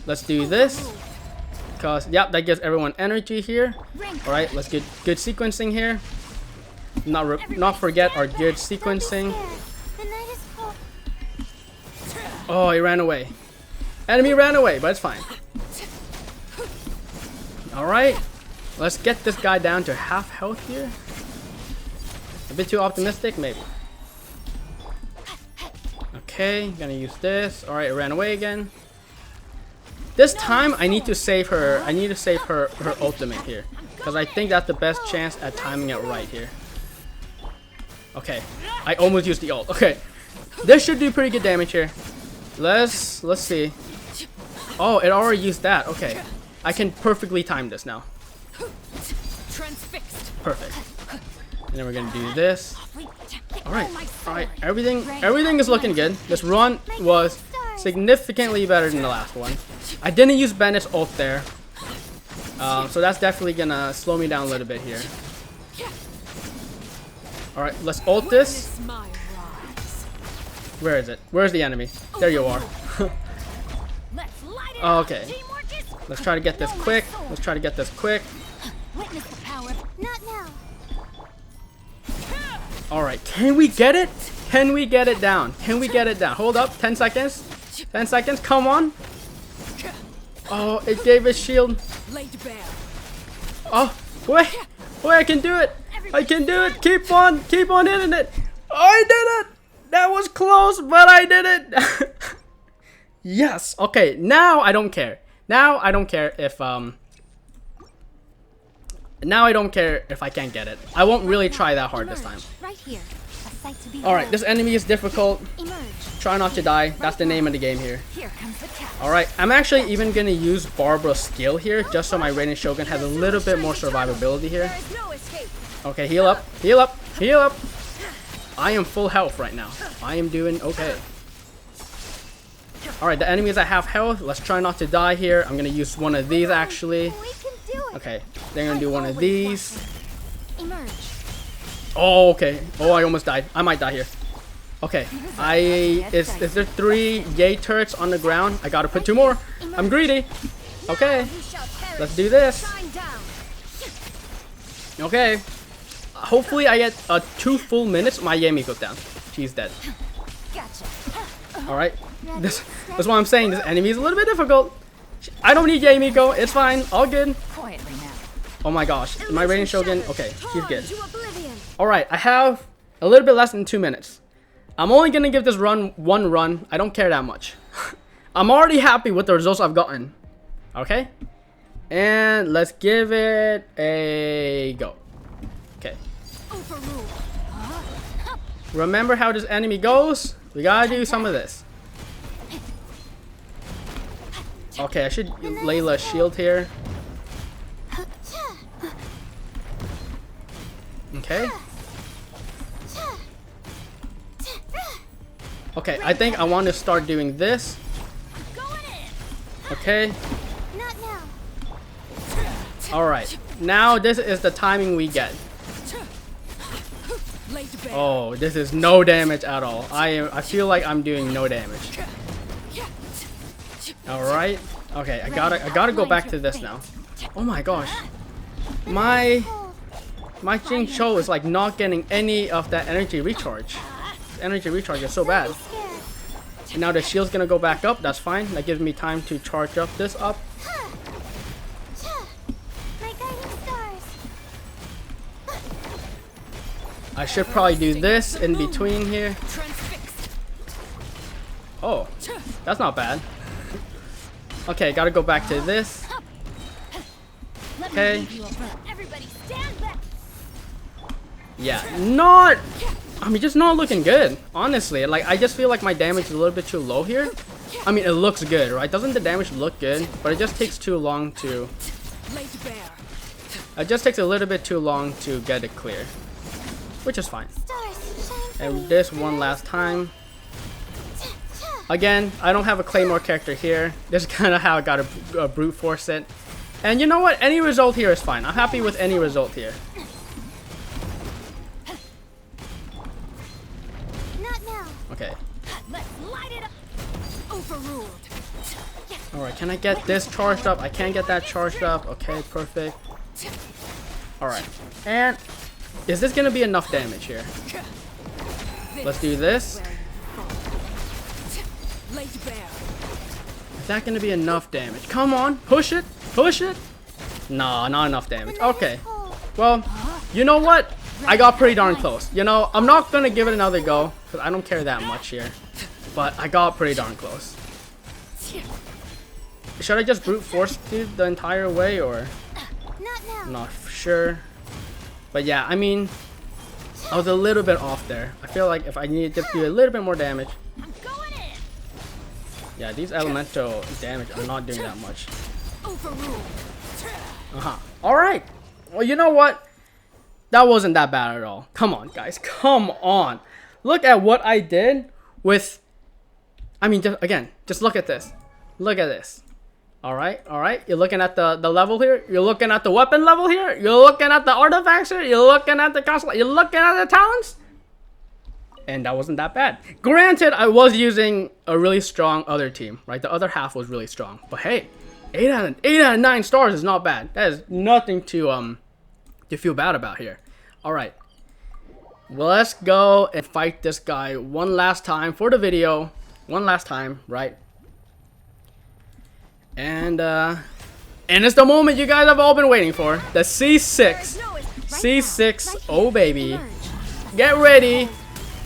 Let's do this. Because, yep, that gives everyone energy here. All right, let's get good sequencing here. Not forget our good sequencing. Oh, he ran away. Enemy ran away, but it's fine. Alright, let's get this guy down to half health here. A bit too optimistic, maybe. Okay, gonna use this. Alright, it ran away again. This time I need to save her. I need to save her ultimate here, because I think that's the best chance at timing it right here. Okay, I almost used the ult. Okay, this should do pretty good damage here. Let's see. Oh, it already used that. Okay. I can perfectly time this now. Perfect. And then we're gonna do this. Alright. Everything is looking good. This run was significantly better than the last one. I didn't use Bennett's ult there. So that's definitely gonna slow me down a little bit here. Alright, let's ult this. Where is it? Where's the enemy? There you are. Okay. Let's try to get this quick. Alright, can we get it? Can we get it down? Hold up, 10 seconds. 10 seconds, come on. Oh, it gave a shield. Oh, wait, I can do it. Keep on hitting it. I did it. That was close, but I did it. Yes. Okay, now I don't care. Now I don't care if I can't get it. I won't really try that hard this time. Alright, this enemy is difficult. Try not to die. That's the name of the game here. Alright, I'm actually even gonna use Barbara's skill here, just so my Raiden Shogun has a little bit more survivability here. Okay, heal up. I am full health right now. I am doing okay. Alright, the enemy is at half health. Let's try not to die here. I'm gonna use one of these actually. Okay, they're gonna do one of these. Oh, okay. Oh, I almost died. I might die here. Okay, is there 3 yay turrets on the ground? I gotta put 2 more. I'm greedy. Okay, let's do this. Okay, hopefully I get 2 full minutes. My Yami goes down. She's dead. Alright. That's what I'm saying. This enemy is a little bit difficult. I don't need Yamiko. It's fine. All good. Quietly now. Oh my gosh. My Raiden Shogun. Okay, she's good. Alright, I have a little bit less than 2 minutes. I'm only gonna give this run one run. I don't care that much. I'm already happy with the results I've gotten. Okay? And let's give it a go. Okay. Remember how this enemy goes? We gotta do some of this. Okay, I should Layla shield here. Okay. Okay, I think I want to start doing this. Okay. Alright. Now this is the timing we get. Oh, this is no damage at all. I feel like I'm doing no damage. Alright. Okay, I gotta go back to this now. Oh my gosh. My Jing Cho is like not getting any of that energy recharge. Energy recharge is so bad. And now the shield's gonna go back up. That's fine. That gives me time to charge up this up. I should probably do this in between here. Oh, that's not bad. Okay, gotta go back to this. Okay. Yeah, just not looking good, honestly. Like, I just feel like my damage is a little bit too low here. I mean, it looks good, right? Doesn't the damage look good? But it just takes too long to... It just takes a little bit too long to get it clear. Which is fine. And this one last time. Again, I don't have a Claymore character here. This is kind of how I gotta brute force it. And you know what? Any result here is fine. I'm happy with any result here. Okay. Alright, can I get this charged up? I can't get that charged up. Okay, perfect. Alright. And is this gonna be enough damage here? Let's do this. Is that gonna be enough damage? Come on, push it, push it. Nah, not enough damage. Okay. Well, you know what? I got pretty darn close. You know, I'm not gonna give it another go because I don't care that much here. But I got pretty darn close. Should I just brute force it the entire way or? I'm not sure. But yeah, I mean, I was a little bit off there. I feel like if I needed to do a little bit more damage. Yeah, these elemental damage are not doing that much. Alright. Well, you know what? That wasn't that bad at all. Come on, guys. Come on. Look at what I did with... I mean, just look at this. Look at this. Alright, alright. You're looking at the level here. You're looking at the weapon level here. You're looking at the artifacts here. You're looking at the console. You're looking at the talents. And that wasn't that bad. Granted, I was using a really strong other team, right? The other half was really strong. But hey, 8 out of 9 stars is not bad. That is nothing to feel bad about here. Alright. Let's go and fight this guy one last time for the video. One last time, right? And it's the moment you guys have all been waiting for. The C6. C6. Oh, baby. Get ready.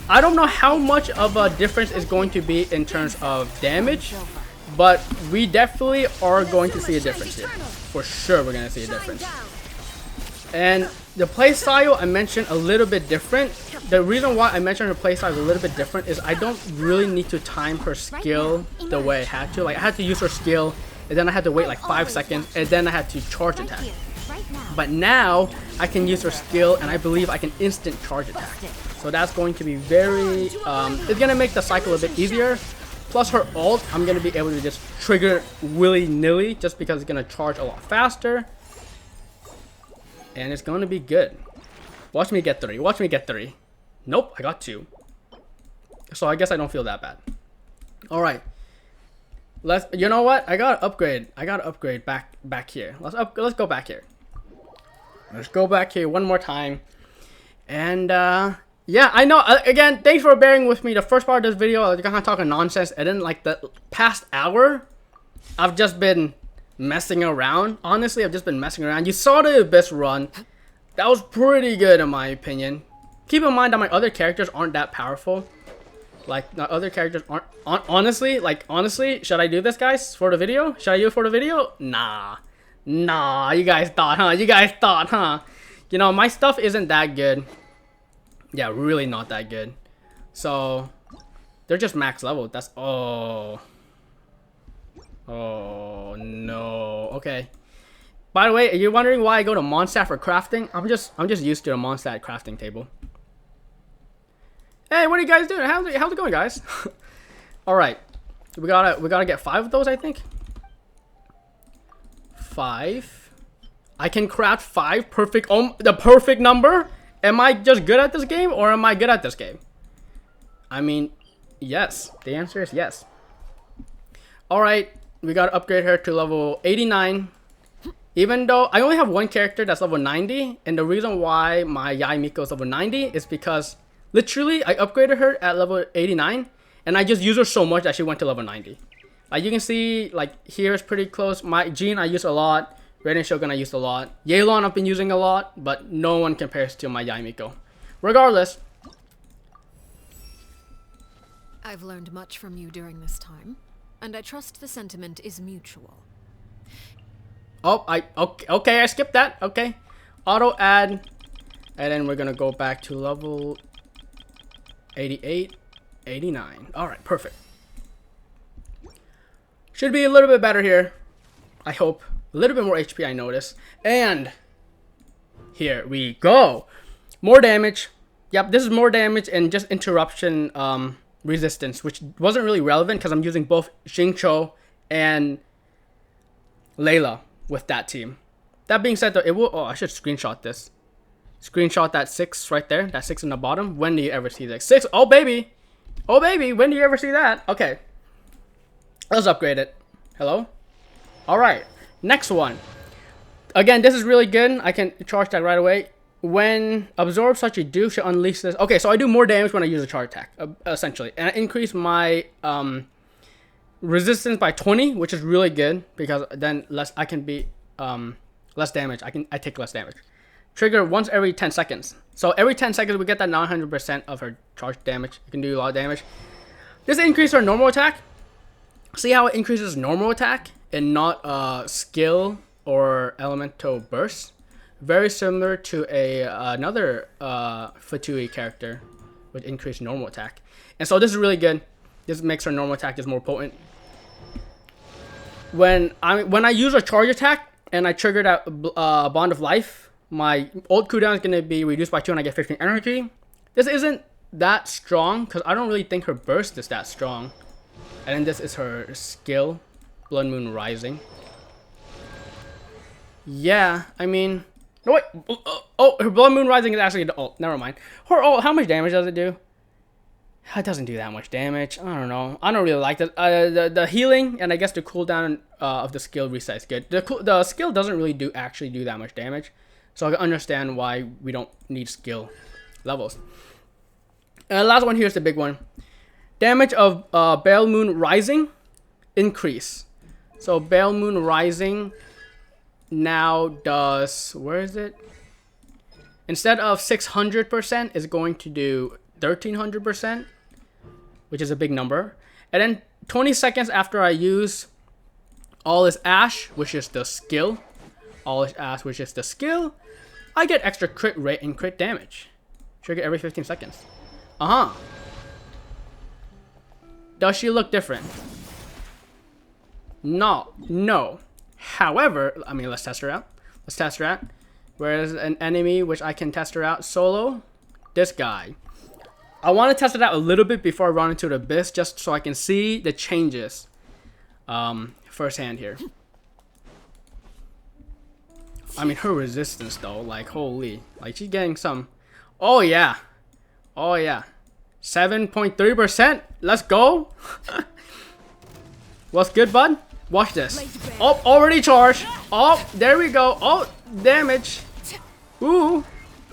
I don't know how much of a difference is going to be in terms of damage, but we definitely are going to see a difference here. For sure, we're going to see a difference. And the playstyle I mentioned a little bit different. The reason why I mentioned her playstyle is a little bit different is I don't really need to time her skill the way I had to. Like, I had to use her skill, and then I had to wait like 5 seconds, and then I had to charge attack. But now I can use her skill, and I believe I can instant charge attack. So that's going to be very, it's going to make the cycle a bit easier. Plus her ult, I'm going to be able to just trigger willy-nilly just because it's going to charge a lot faster. And it's going to be good. Watch me get 3. Watch me get 3. Nope, I got 2. So I guess I don't feel that bad. Alright. You know what? I got to upgrade. I got to upgrade back here. Let's go back here. Let's go back here one more time. And Yeah, I know. Again, thanks for bearing with me. The first part of this video, I was kind of talking nonsense, and then like the past hour, I've just been messing around. Honestly, I've just been messing around. You saw the Abyss run. That was pretty good in my opinion. Keep in mind that my other characters aren't that powerful. Like, the other characters aren't... honestly, should I do this, guys, for the video? Should I do it for the video? Nah. Nah, you guys thought, huh? You guys thought, huh? You know, my stuff isn't that good. Yeah, really not that good. So, they're just max level. That's... oh. Oh, no. Okay. By the way, are you wondering why I go to Mondstadt for crafting? I'm just used to the Mondstadt crafting table. Hey, what are you guys doing? How's it going, guys? All right, we gotta get 5 of those, I think. 5. I can craft 5 perfect. Oh, the perfect number. Am I just good at this game, or am I good at this game? I mean, yes. The answer is yes. All right, we gotta upgrade her to level 89. Even though I only have one character that's level 90, and the reason why my Yae Miko is level 90 is because literally I upgraded her at level 89, and I just use her so much that she went to level 90. Like you can see, like here is pretty close. My Jean I use a lot, Raiden Shogun I used a lot, Yelan I've been using a lot, but no one compares to my Yae Miko. Regardless, I've learned much from you during this time, and I trust the sentiment is mutual. oh okay, I skipped that. Okay, auto add, and then we're gonna go back to level 88, 89. All right, perfect. Should be a little bit better here, I hope. A little bit more HP, I notice. And here we go. More damage. Yep, this is more damage and just interruption resistance, which wasn't really relevant because I'm using both Xingqiu and Layla with that team. That being said, though, it will... oh, I should screenshot this. Screenshot that 6 right there. That 6 in the bottom. When do you ever see that? 6. Oh, baby. Oh, baby. When do you ever see that? Okay. Let's upgrade it. Hello? All right. Next one. Again, this is really good. I can charge that right away. When absorb such a duke should unleash this. Okay, so I do more damage when I use a charge attack, essentially. And I increase my resistance by 20, which is really good. Because then I can be less damage. I take less damage. Trigger once every 10 seconds. So every 10 seconds we get that 900% of her charge damage. You can do a lot of damage. This increases her normal attack. See how it increases normal attack and not skill or elemental burst? Very similar to another Fatui character with increased normal attack. And so this is really good. This makes her normal attack just more potent. When I use a charge attack and I trigger that bond of life, my ult cooldown is going to be reduced by 2 and I get 15 energy. This isn't that strong because I don't really think her burst is that strong. And then this is her skill, Blood Moon Rising. Yeah, I mean... no, wait. Oh, her Blood Moon Rising is actually the ult. Never mind. Her ult, how much damage does it do? It doesn't do that much damage. I don't know. I don't really like that. The healing and I guess the cooldown of the skill reset is good. The skill doesn't really actually do that much damage. So I can understand why we don't need skill levels. And the last one here is the big one. Damage of Bale Moon Rising increase. So Bale Moon Rising now does, where is it? Instead of 600%, it's going to do 1300%, which is a big number. And then 20 seconds after I use All is Ash, which is the skill, All is Ash, which is the skill, I get extra crit rate and crit damage. Trigger every 15 seconds. Does she look different? No. However, I mean, let's test her out. Whereas an enemy which I can test her out solo, this guy. I want to test it out a little bit before I run into the abyss, just so I can see the changes firsthand here. I mean, her resistance though, like holy, like she's getting some. Oh yeah. 7.3%. Let's go. What's good, bud? Watch this. Oh, already charged. Oh, there we go. Oh, damage. Ooh.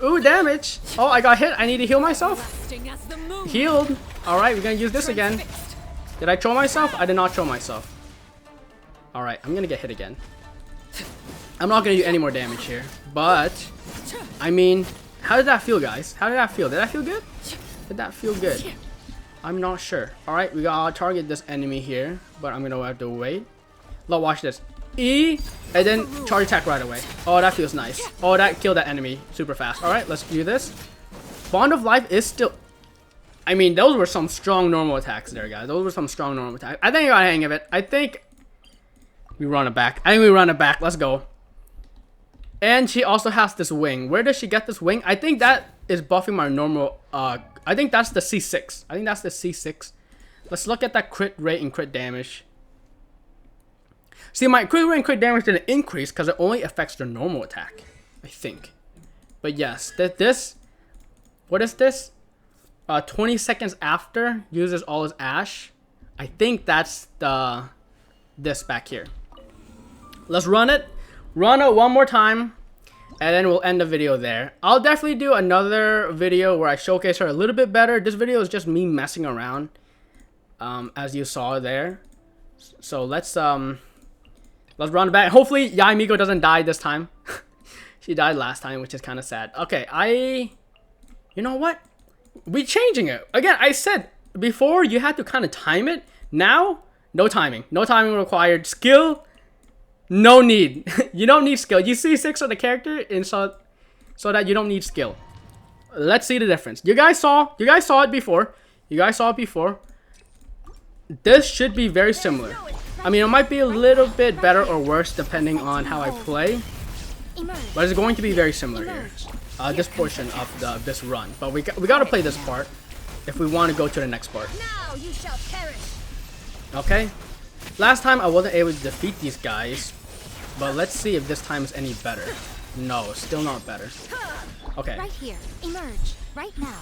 Ooh, damage. Oh, I got hit. I need to heal myself. Lasting as the moon. Healed. Alright, we're gonna use this again. Transfixed. Did I troll myself? I did not troll myself. Alright, I'm gonna get hit again. I'm not gonna do any more damage here. But, I mean, how did that feel, guys? How did that feel? Did that feel good? Did that feel good? I'm not sure. Alright, we gotta target this enemy here. But I'm gonna have to wait. Look, watch this. E, and then charge attack right away. Oh, that feels nice. Oh, that killed that enemy super fast. Alright, let's do this. Bond of Life is still... I mean, those were some strong normal attacks there, guys. Those were some strong normal attacks. I think I got a hang of it. I think we run it back. I think we run it back. Let's go. And she also has this wing. Where does she get this wing? I think that is buffing my normal... I think that's the C6. I think that's the C6. Let's look at that crit rate and crit damage. See, my crit rate and crit damage didn't increase because it only affects the normal attack, I think. But yes, this... What is this? 20 seconds after uses all his ash. I think that's the... This back here. Let's run it. Run it one more time. And then we'll end the video there. I'll definitely do another video where I showcase her a little bit better. This video is just me messing around. As you saw there. So let's run it back. Hopefully Yae Miko doesn't die this time. She died last time, which is kind of sad. Okay, you know what? We changing it. Again, I said before you had to kind of time it. Now, no timing. No timing required. Skill, no need. You don't need skill. You see 6 on the character and so that you don't need skill. Let's see the difference. You guys saw it before. This should be very similar. I mean, it might be a little bit better or worse depending on how I play, but it's going to be very similar here. This portion of this run, but we gotta play this part if we want to go to the next part. Now you shall perish. Okay. Last time I wasn't able to defeat these guys, but let's see if this time is any better. No, still not better. Okay. Right here. Emerge. Right now.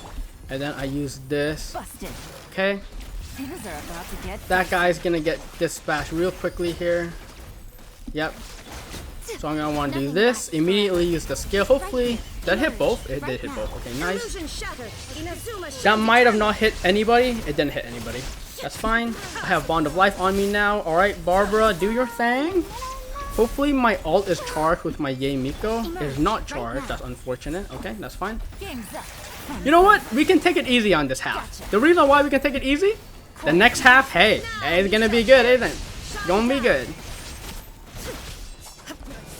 And then I use this. Busted. Okay. Things are about to get That guy's gonna get dispatched real quickly here. Yep. So I'm gonna want to do this. Immediately use the skill. Hopefully that hit both. It did hit both. Okay, nice. That might have not hit anybody. It didn't hit anybody. That's fine. I have Bond of Life on me now. Alright, Barbara, do your thing. Hopefully my ult is charged with my Yae Miko. It is not charged. That's unfortunate. Okay, that's fine. You know what? We can take it easy on this half. The reason why we can take it easy, the next half, hey, it's gonna be good, isn't it? It's gonna be good.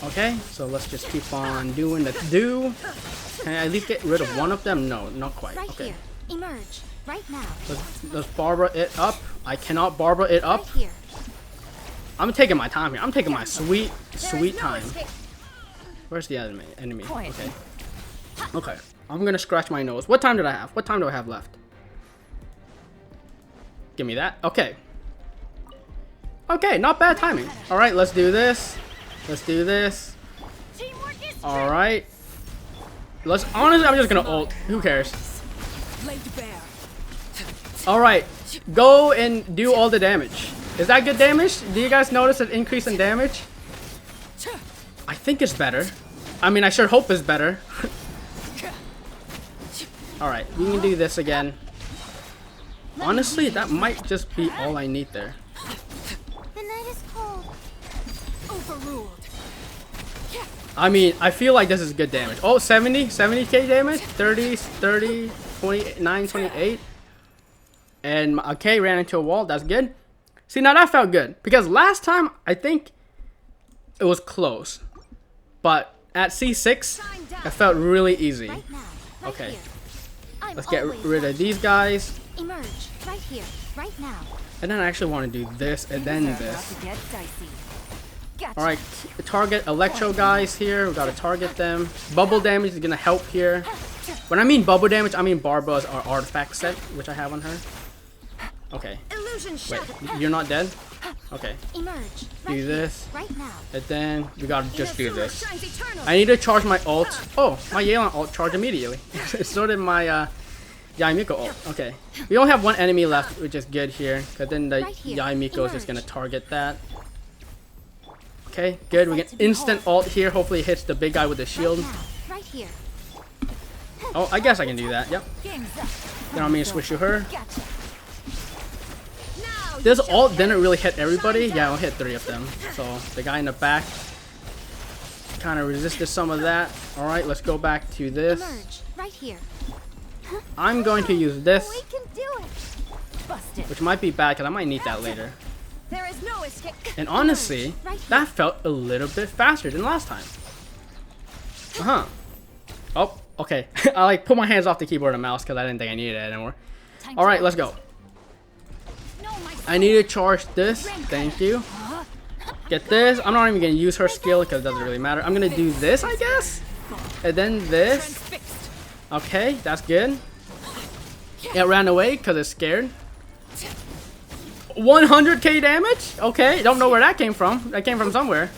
Okay, so let's just keep on doing the do. Can I at least get rid of one of them? No, not quite. Okay. Emerge. Right now. Let's Barbara it up. I cannot Barbara it up. Right here. I'm taking my time here. I'm taking my sweet time. Where's the enemy? Okay. Okay. I'm gonna scratch my nose. What time did I have? What time do I have left? Give me that. Okay. Okay, not bad timing. Alright, let's do this. Let's do this. Alright. Honestly, I'm just gonna ult. Who cares? Alright. Go and do all the damage. Is that good damage? Do you guys notice an increase in damage? I think it's better. I mean, I sure hope it's better. Alright, we can do this again. Honestly, that might just be all I need there. The night is cold. Overruled. I mean, I feel like this is good damage. Oh, 70k damage, 30, 29, 28. And okay, ran into a wall. That's good. See, now that felt good because last time I think it was close, but at C6 it felt really easy. Right now. Right Okay, here. let's get rid of these guys. Emerge. Right here. Right now. And then I actually want to do this and then about this. to get dicey. Gotcha. Alright, target Electro guys here. We gotta target them. Bubble damage is gonna help here. When I mean bubble damage, I mean Barbara's artifact set, which I have on her. Okay. Wait, you're not dead? Okay. Emerge. Do this. Right now. And then we gotta just do this. I need to charge my ult. Oh, my Yelan ult charged immediately. So did my Yae Miko ult. Okay. We only have one enemy left, which is good here. Because then the Yae Miko is just gonna target that. Okay, good. We get instant ult here. Hopefully it hits the big guy with the shield. Right here. Oh, I guess I can do that. Yep. Game's up. Then I'm gonna switch to her. Gotcha. This ult didn't really hit everybody. Yeah, I'll hit 3 of them. So the guy in the back kind of resisted some of that. All right, let's go back to this. Emerge. Right here. I'm going to use this, We can do it. Busted. which might be bad because I might need that later. There is no escape. And honestly, that felt a little bit faster than last time. Oh, okay. I like put my hands off the keyboard and mouse because I didn't think I needed it anymore. All right, let's go. I need to charge this. Thank you. Get this. I'm not even gonna use her skill because it doesn't really matter. I'm gonna do this, I guess, and then this. Okay, that's good. It ran away because it's scared. 100k damage. Okay, don't know where that came from. That came from somewhere.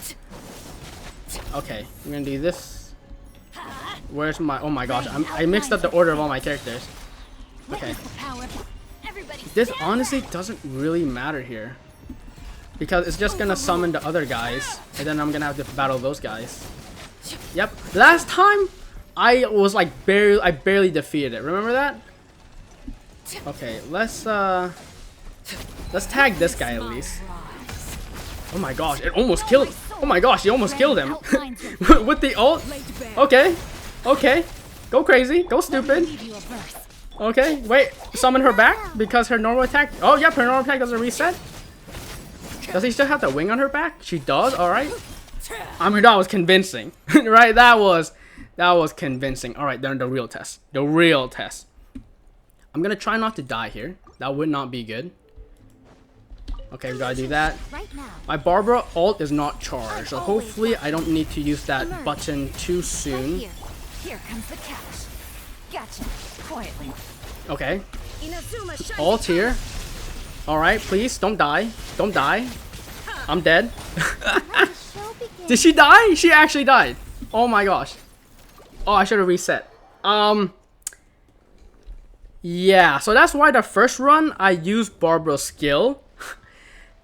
Okay, I'm gonna do this. Where's my? Oh my gosh, I mixed up the order of all my characters. Okay. This honestly doesn't really matter here because it's just gonna summon the other guys, and then I'm gonna have to battle those guys. Yep. Last time I was like I barely defeated it. Remember that? Okay, let's tag this guy at least. Oh my gosh, it almost killed. Oh my gosh, he almost killed him with the ult. Okay, okay, go crazy, go stupid. Okay, wait, summon her back because her normal attack. Oh, yep, her normal attack doesn't reset. Does he still have the wing on her back? She does. All right. I mean, that was convincing, right? That was convincing. All right, then the real test. The real test. I'm gonna try not to die here. That would not be good. Okay, we gotta do that. My Barbara ult is not charged, so hopefully I don't need to use that button too soon. Here comes the catch. Gotcha. Quietly. Okay. Ult here. Alright, please don't die. Don't die. I'm dead. Did she die? She actually died. Oh my gosh. Oh, I should have reset. Yeah, so that's why the first run I used Barbara's skill.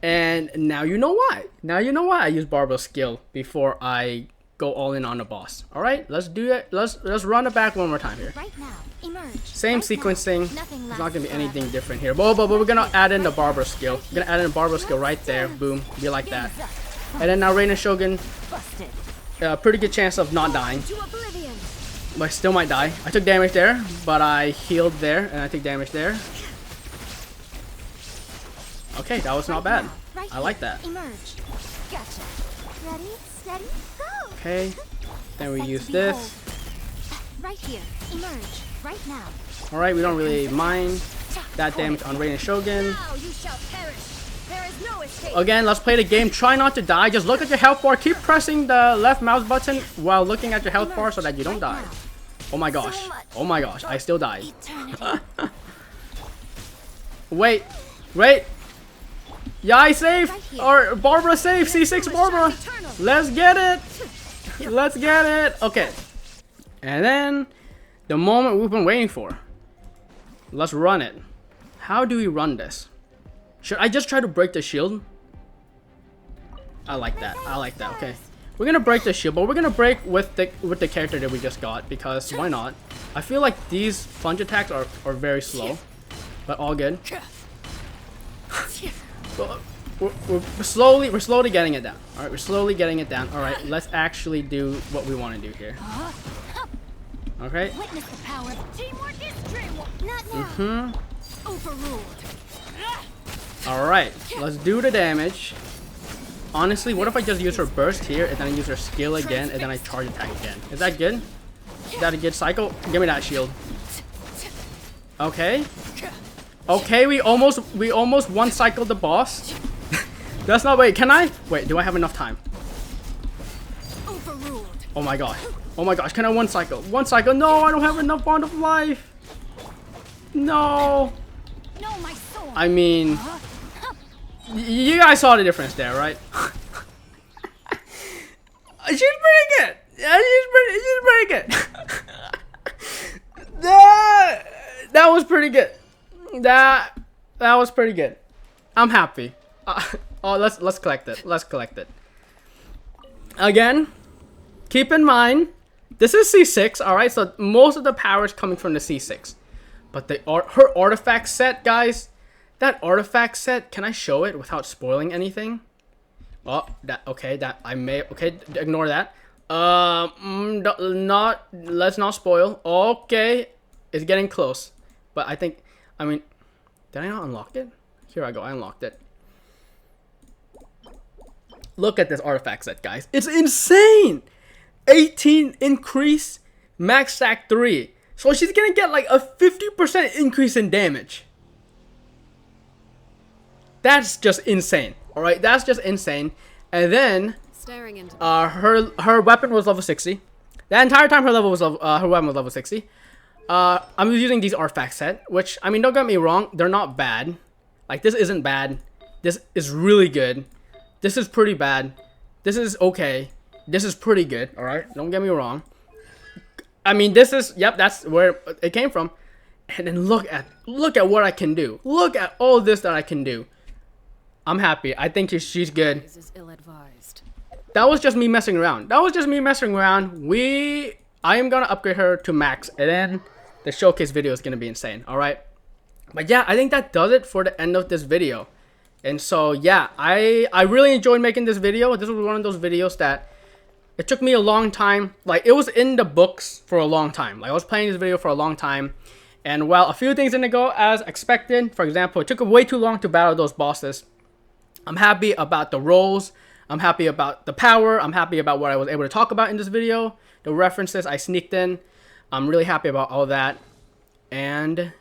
And now you know why. Now you know why I use Barbara's skill before I go all in on the boss. All right, let's do it. Let's run it back one more time here. Right now. Emerge. Same Right sequencing. now. Nothing It's not gonna be lasts anything forever. different here. But we're gonna add in the Barbara skill. We're gonna add in the Barbara skill right there. Boom. Be like that. And then now Rain and Shogun. Busted. Pretty good chance of not dying. To oblivion. But I still might die. I took damage there, but I healed there, and I took damage there. Okay, that was not bad. Right I like that. Emerge. Gotcha. Ready, steady, go. Okay. Then we Sight to use this. behold. Right here. Emerge. Right now. Alright, we don't really mind that damage on Rain and Shogun. Now you shall perish. There is no escape. Again, let's play the game. Try not to die. Just look at your health bar. Keep pressing the left mouse button while looking at your health bar so that you don't die. Oh my gosh. Oh my gosh. I still died. Eternity. Wait. Wait. Yai safe. Or Barbara safe. C6 Barbara. Let's get it. Let's get it. Okay. And then the moment we've been waiting for. Let's run it. How do we run this? Should I just try to break the shield? I like that. I like that. Okay. We're gonna break the shield, but we're gonna break with the character that we just got because why not? I feel like these plunge attacks are very slow, but all good. We're slowly getting it down. All right, we're slowly getting it down. All right, let's actually do what we want to do here. Okay. Witness the power. Teamwork is dreamwork. Not now. Overruled. All right, let's do the damage. Honestly, what if I just use her burst here and then I use her skill again and then I charge attack again? Is that good? Is that a good cycle? Give me that shield. Okay. Okay, we almost one cycled the boss. That's not. Wait, can I? Wait, do I have enough time? Overruled. Oh my gosh. Oh my gosh, can I one cycle? One cycle. No, I don't have enough bond of life. No. No, my soul. I mean, you guys saw the difference there, right? She's pretty good. Yeah, she's pretty good. That was pretty good. That was pretty good. I'm happy. Oh, let's collect it. Let's collect it. Again, keep in mind, This is C6, alright? So most of the power is coming from the C6. But her artifact set, guys, that artifact set, can I show it without spoiling anything? Oh, okay, ignore that. Let's not spoil. Okay, it's getting close. But did I not unlock it? Here I go, I unlocked it. Look at this artifact set, guys. It's insane! 18 increase, max stack 3. So she's gonna get like a 50% increase in damage. That's just insane. Alright, that's just insane. And then Staring into her weapon was level 60. That entire time her weapon was level 60. I'm using these artifact set, which don't get me wrong, they're not bad. Like, this isn't bad. This is really good. This is pretty bad. This is okay. This is pretty good, alright? Don't get me wrong. That's where it came from. And then look at what I can do. Look at all this that I can do. I'm happy. I think she's good. This is ill-advised. That was just me messing around. I am gonna upgrade her to max, and then the showcase video is gonna be insane, alright? But yeah, I think that does it for the end of this video. And so yeah, I really enjoyed making this video. This was one of those videos that it took me a long time. Like, it was in the books for a long time. Like, I was playing this video for a long time. And while a few things didn't go as expected, for example, it took way too long to battle those bosses, I'm happy about the rolls. I'm happy about the power. I'm happy about what I was able to talk about in this video. The references I sneaked in. I'm really happy about all that. And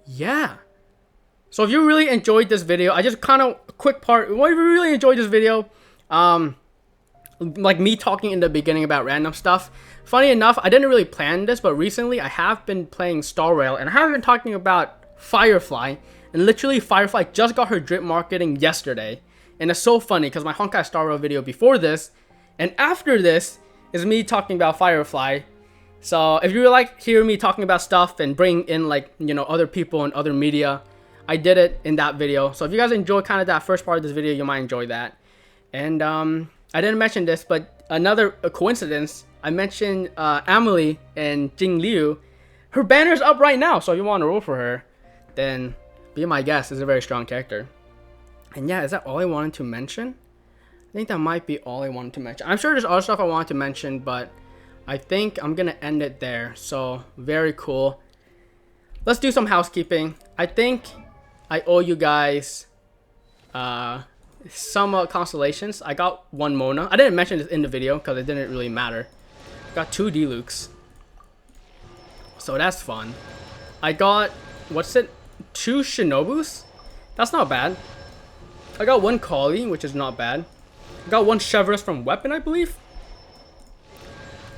yeah. So if you really enjoyed this video, I just kind of quick part. If you really enjoyed this video, like me talking in the beginning about random stuff. Funny enough, I didn't really plan this, but recently I have been playing Star Rail, and I have been talking about Firefly, and literally Firefly just got her drip marketing yesterday. And it's so funny because my Honkai Star Rail video before this and after this is me talking about Firefly. So if you like hearing me talking about stuff and bring in, like, other people and other media, I did it in that video. So if you guys enjoy kind of that first part of this video, you might enjoy that. And I didn't mention this, but another coincidence, I mentioned Amalee and Jing Liu. Her banner's up right now, so if you want to roll for her, then be my guest. Is a very strong character. And yeah, is that all I wanted to mention? I think that might be all I wanted to mention. I'm sure there's other stuff I wanted to mention, but I think I'm gonna end it there. So very cool. Let's do some housekeeping. I think I owe you guys some constellations. I got one Mona. I didn't mention this in the video because it didn't really matter. Got 2 Deluxe. So that's fun. I got, 2 Shinobus? That's not bad. I got 1 Kali, which is not bad. I got 1 Chevrolet from Weapon, I believe.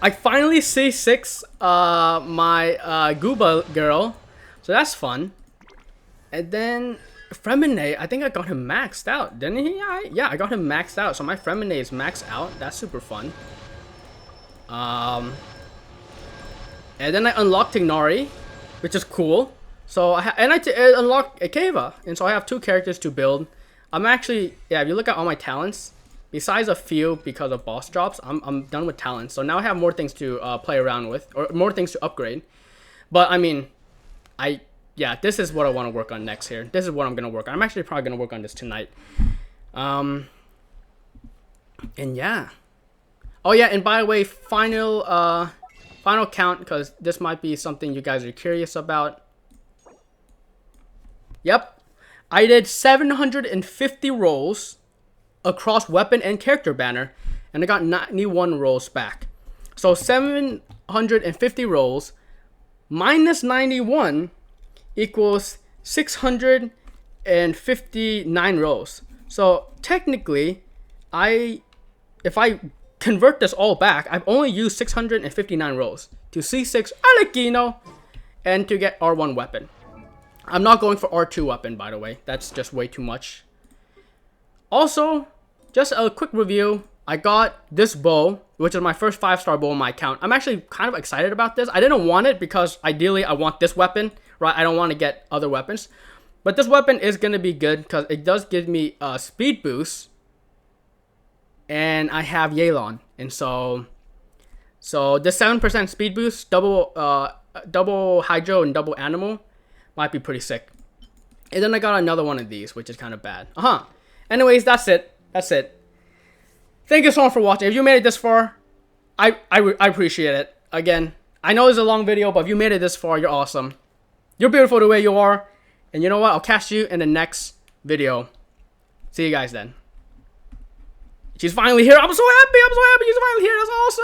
I finally C6 my Gooba girl. So that's fun. And then Fremine, I think I got him maxed out, didn't he? Yeah, I got him maxed out. So my Fremine is maxed out. That's super fun. And then I unlocked Tignari, which is cool. So I unlocked Akeva, and so I have 2 characters to build. I'm actually, yeah, if you look at all my talents, besides a few because of boss drops, I'm done with talents. So now I have more things to play around with, or more things to upgrade. But yeah, this is what I want to work on next here. This is what I'm going to work on. I'm actually probably going to work on this tonight. And yeah. Oh yeah, and by the way, final count, because this might be something you guys are curious about. Yep. I did 750 rolls across weapon and character banner, and I got 91 rolls back. So 750 rolls minus 91 equals 659 rolls. So technically, if I convert this all back, I've only used 659 rolls to C6 Arlecchino and to get R1 weapon. I'm not going for R2 weapon, by the way. That's just way too much. Also, just a quick review. I got this bow, which is my first 5-star bow in my account. I'm actually kind of excited about this. I didn't want it because ideally I want this weapon, right? I don't want to get other weapons. But this weapon is going to be good because it does give me a speed boost. And I have Yelan. And so So this 7% speed boost, double hydro and double animal, might be pretty sick. And then I got another one of these, which is kind of bad. Anyways, that's it. Thank you so much for watching. If you made it this far, I appreciate it. Again, I know it's a long video, but if you made it this far, you're awesome. You're beautiful the way you are. And you know what? I'll catch you in the next video. See you guys then. She's finally here. I'm so happy. She's finally here. That's awesome.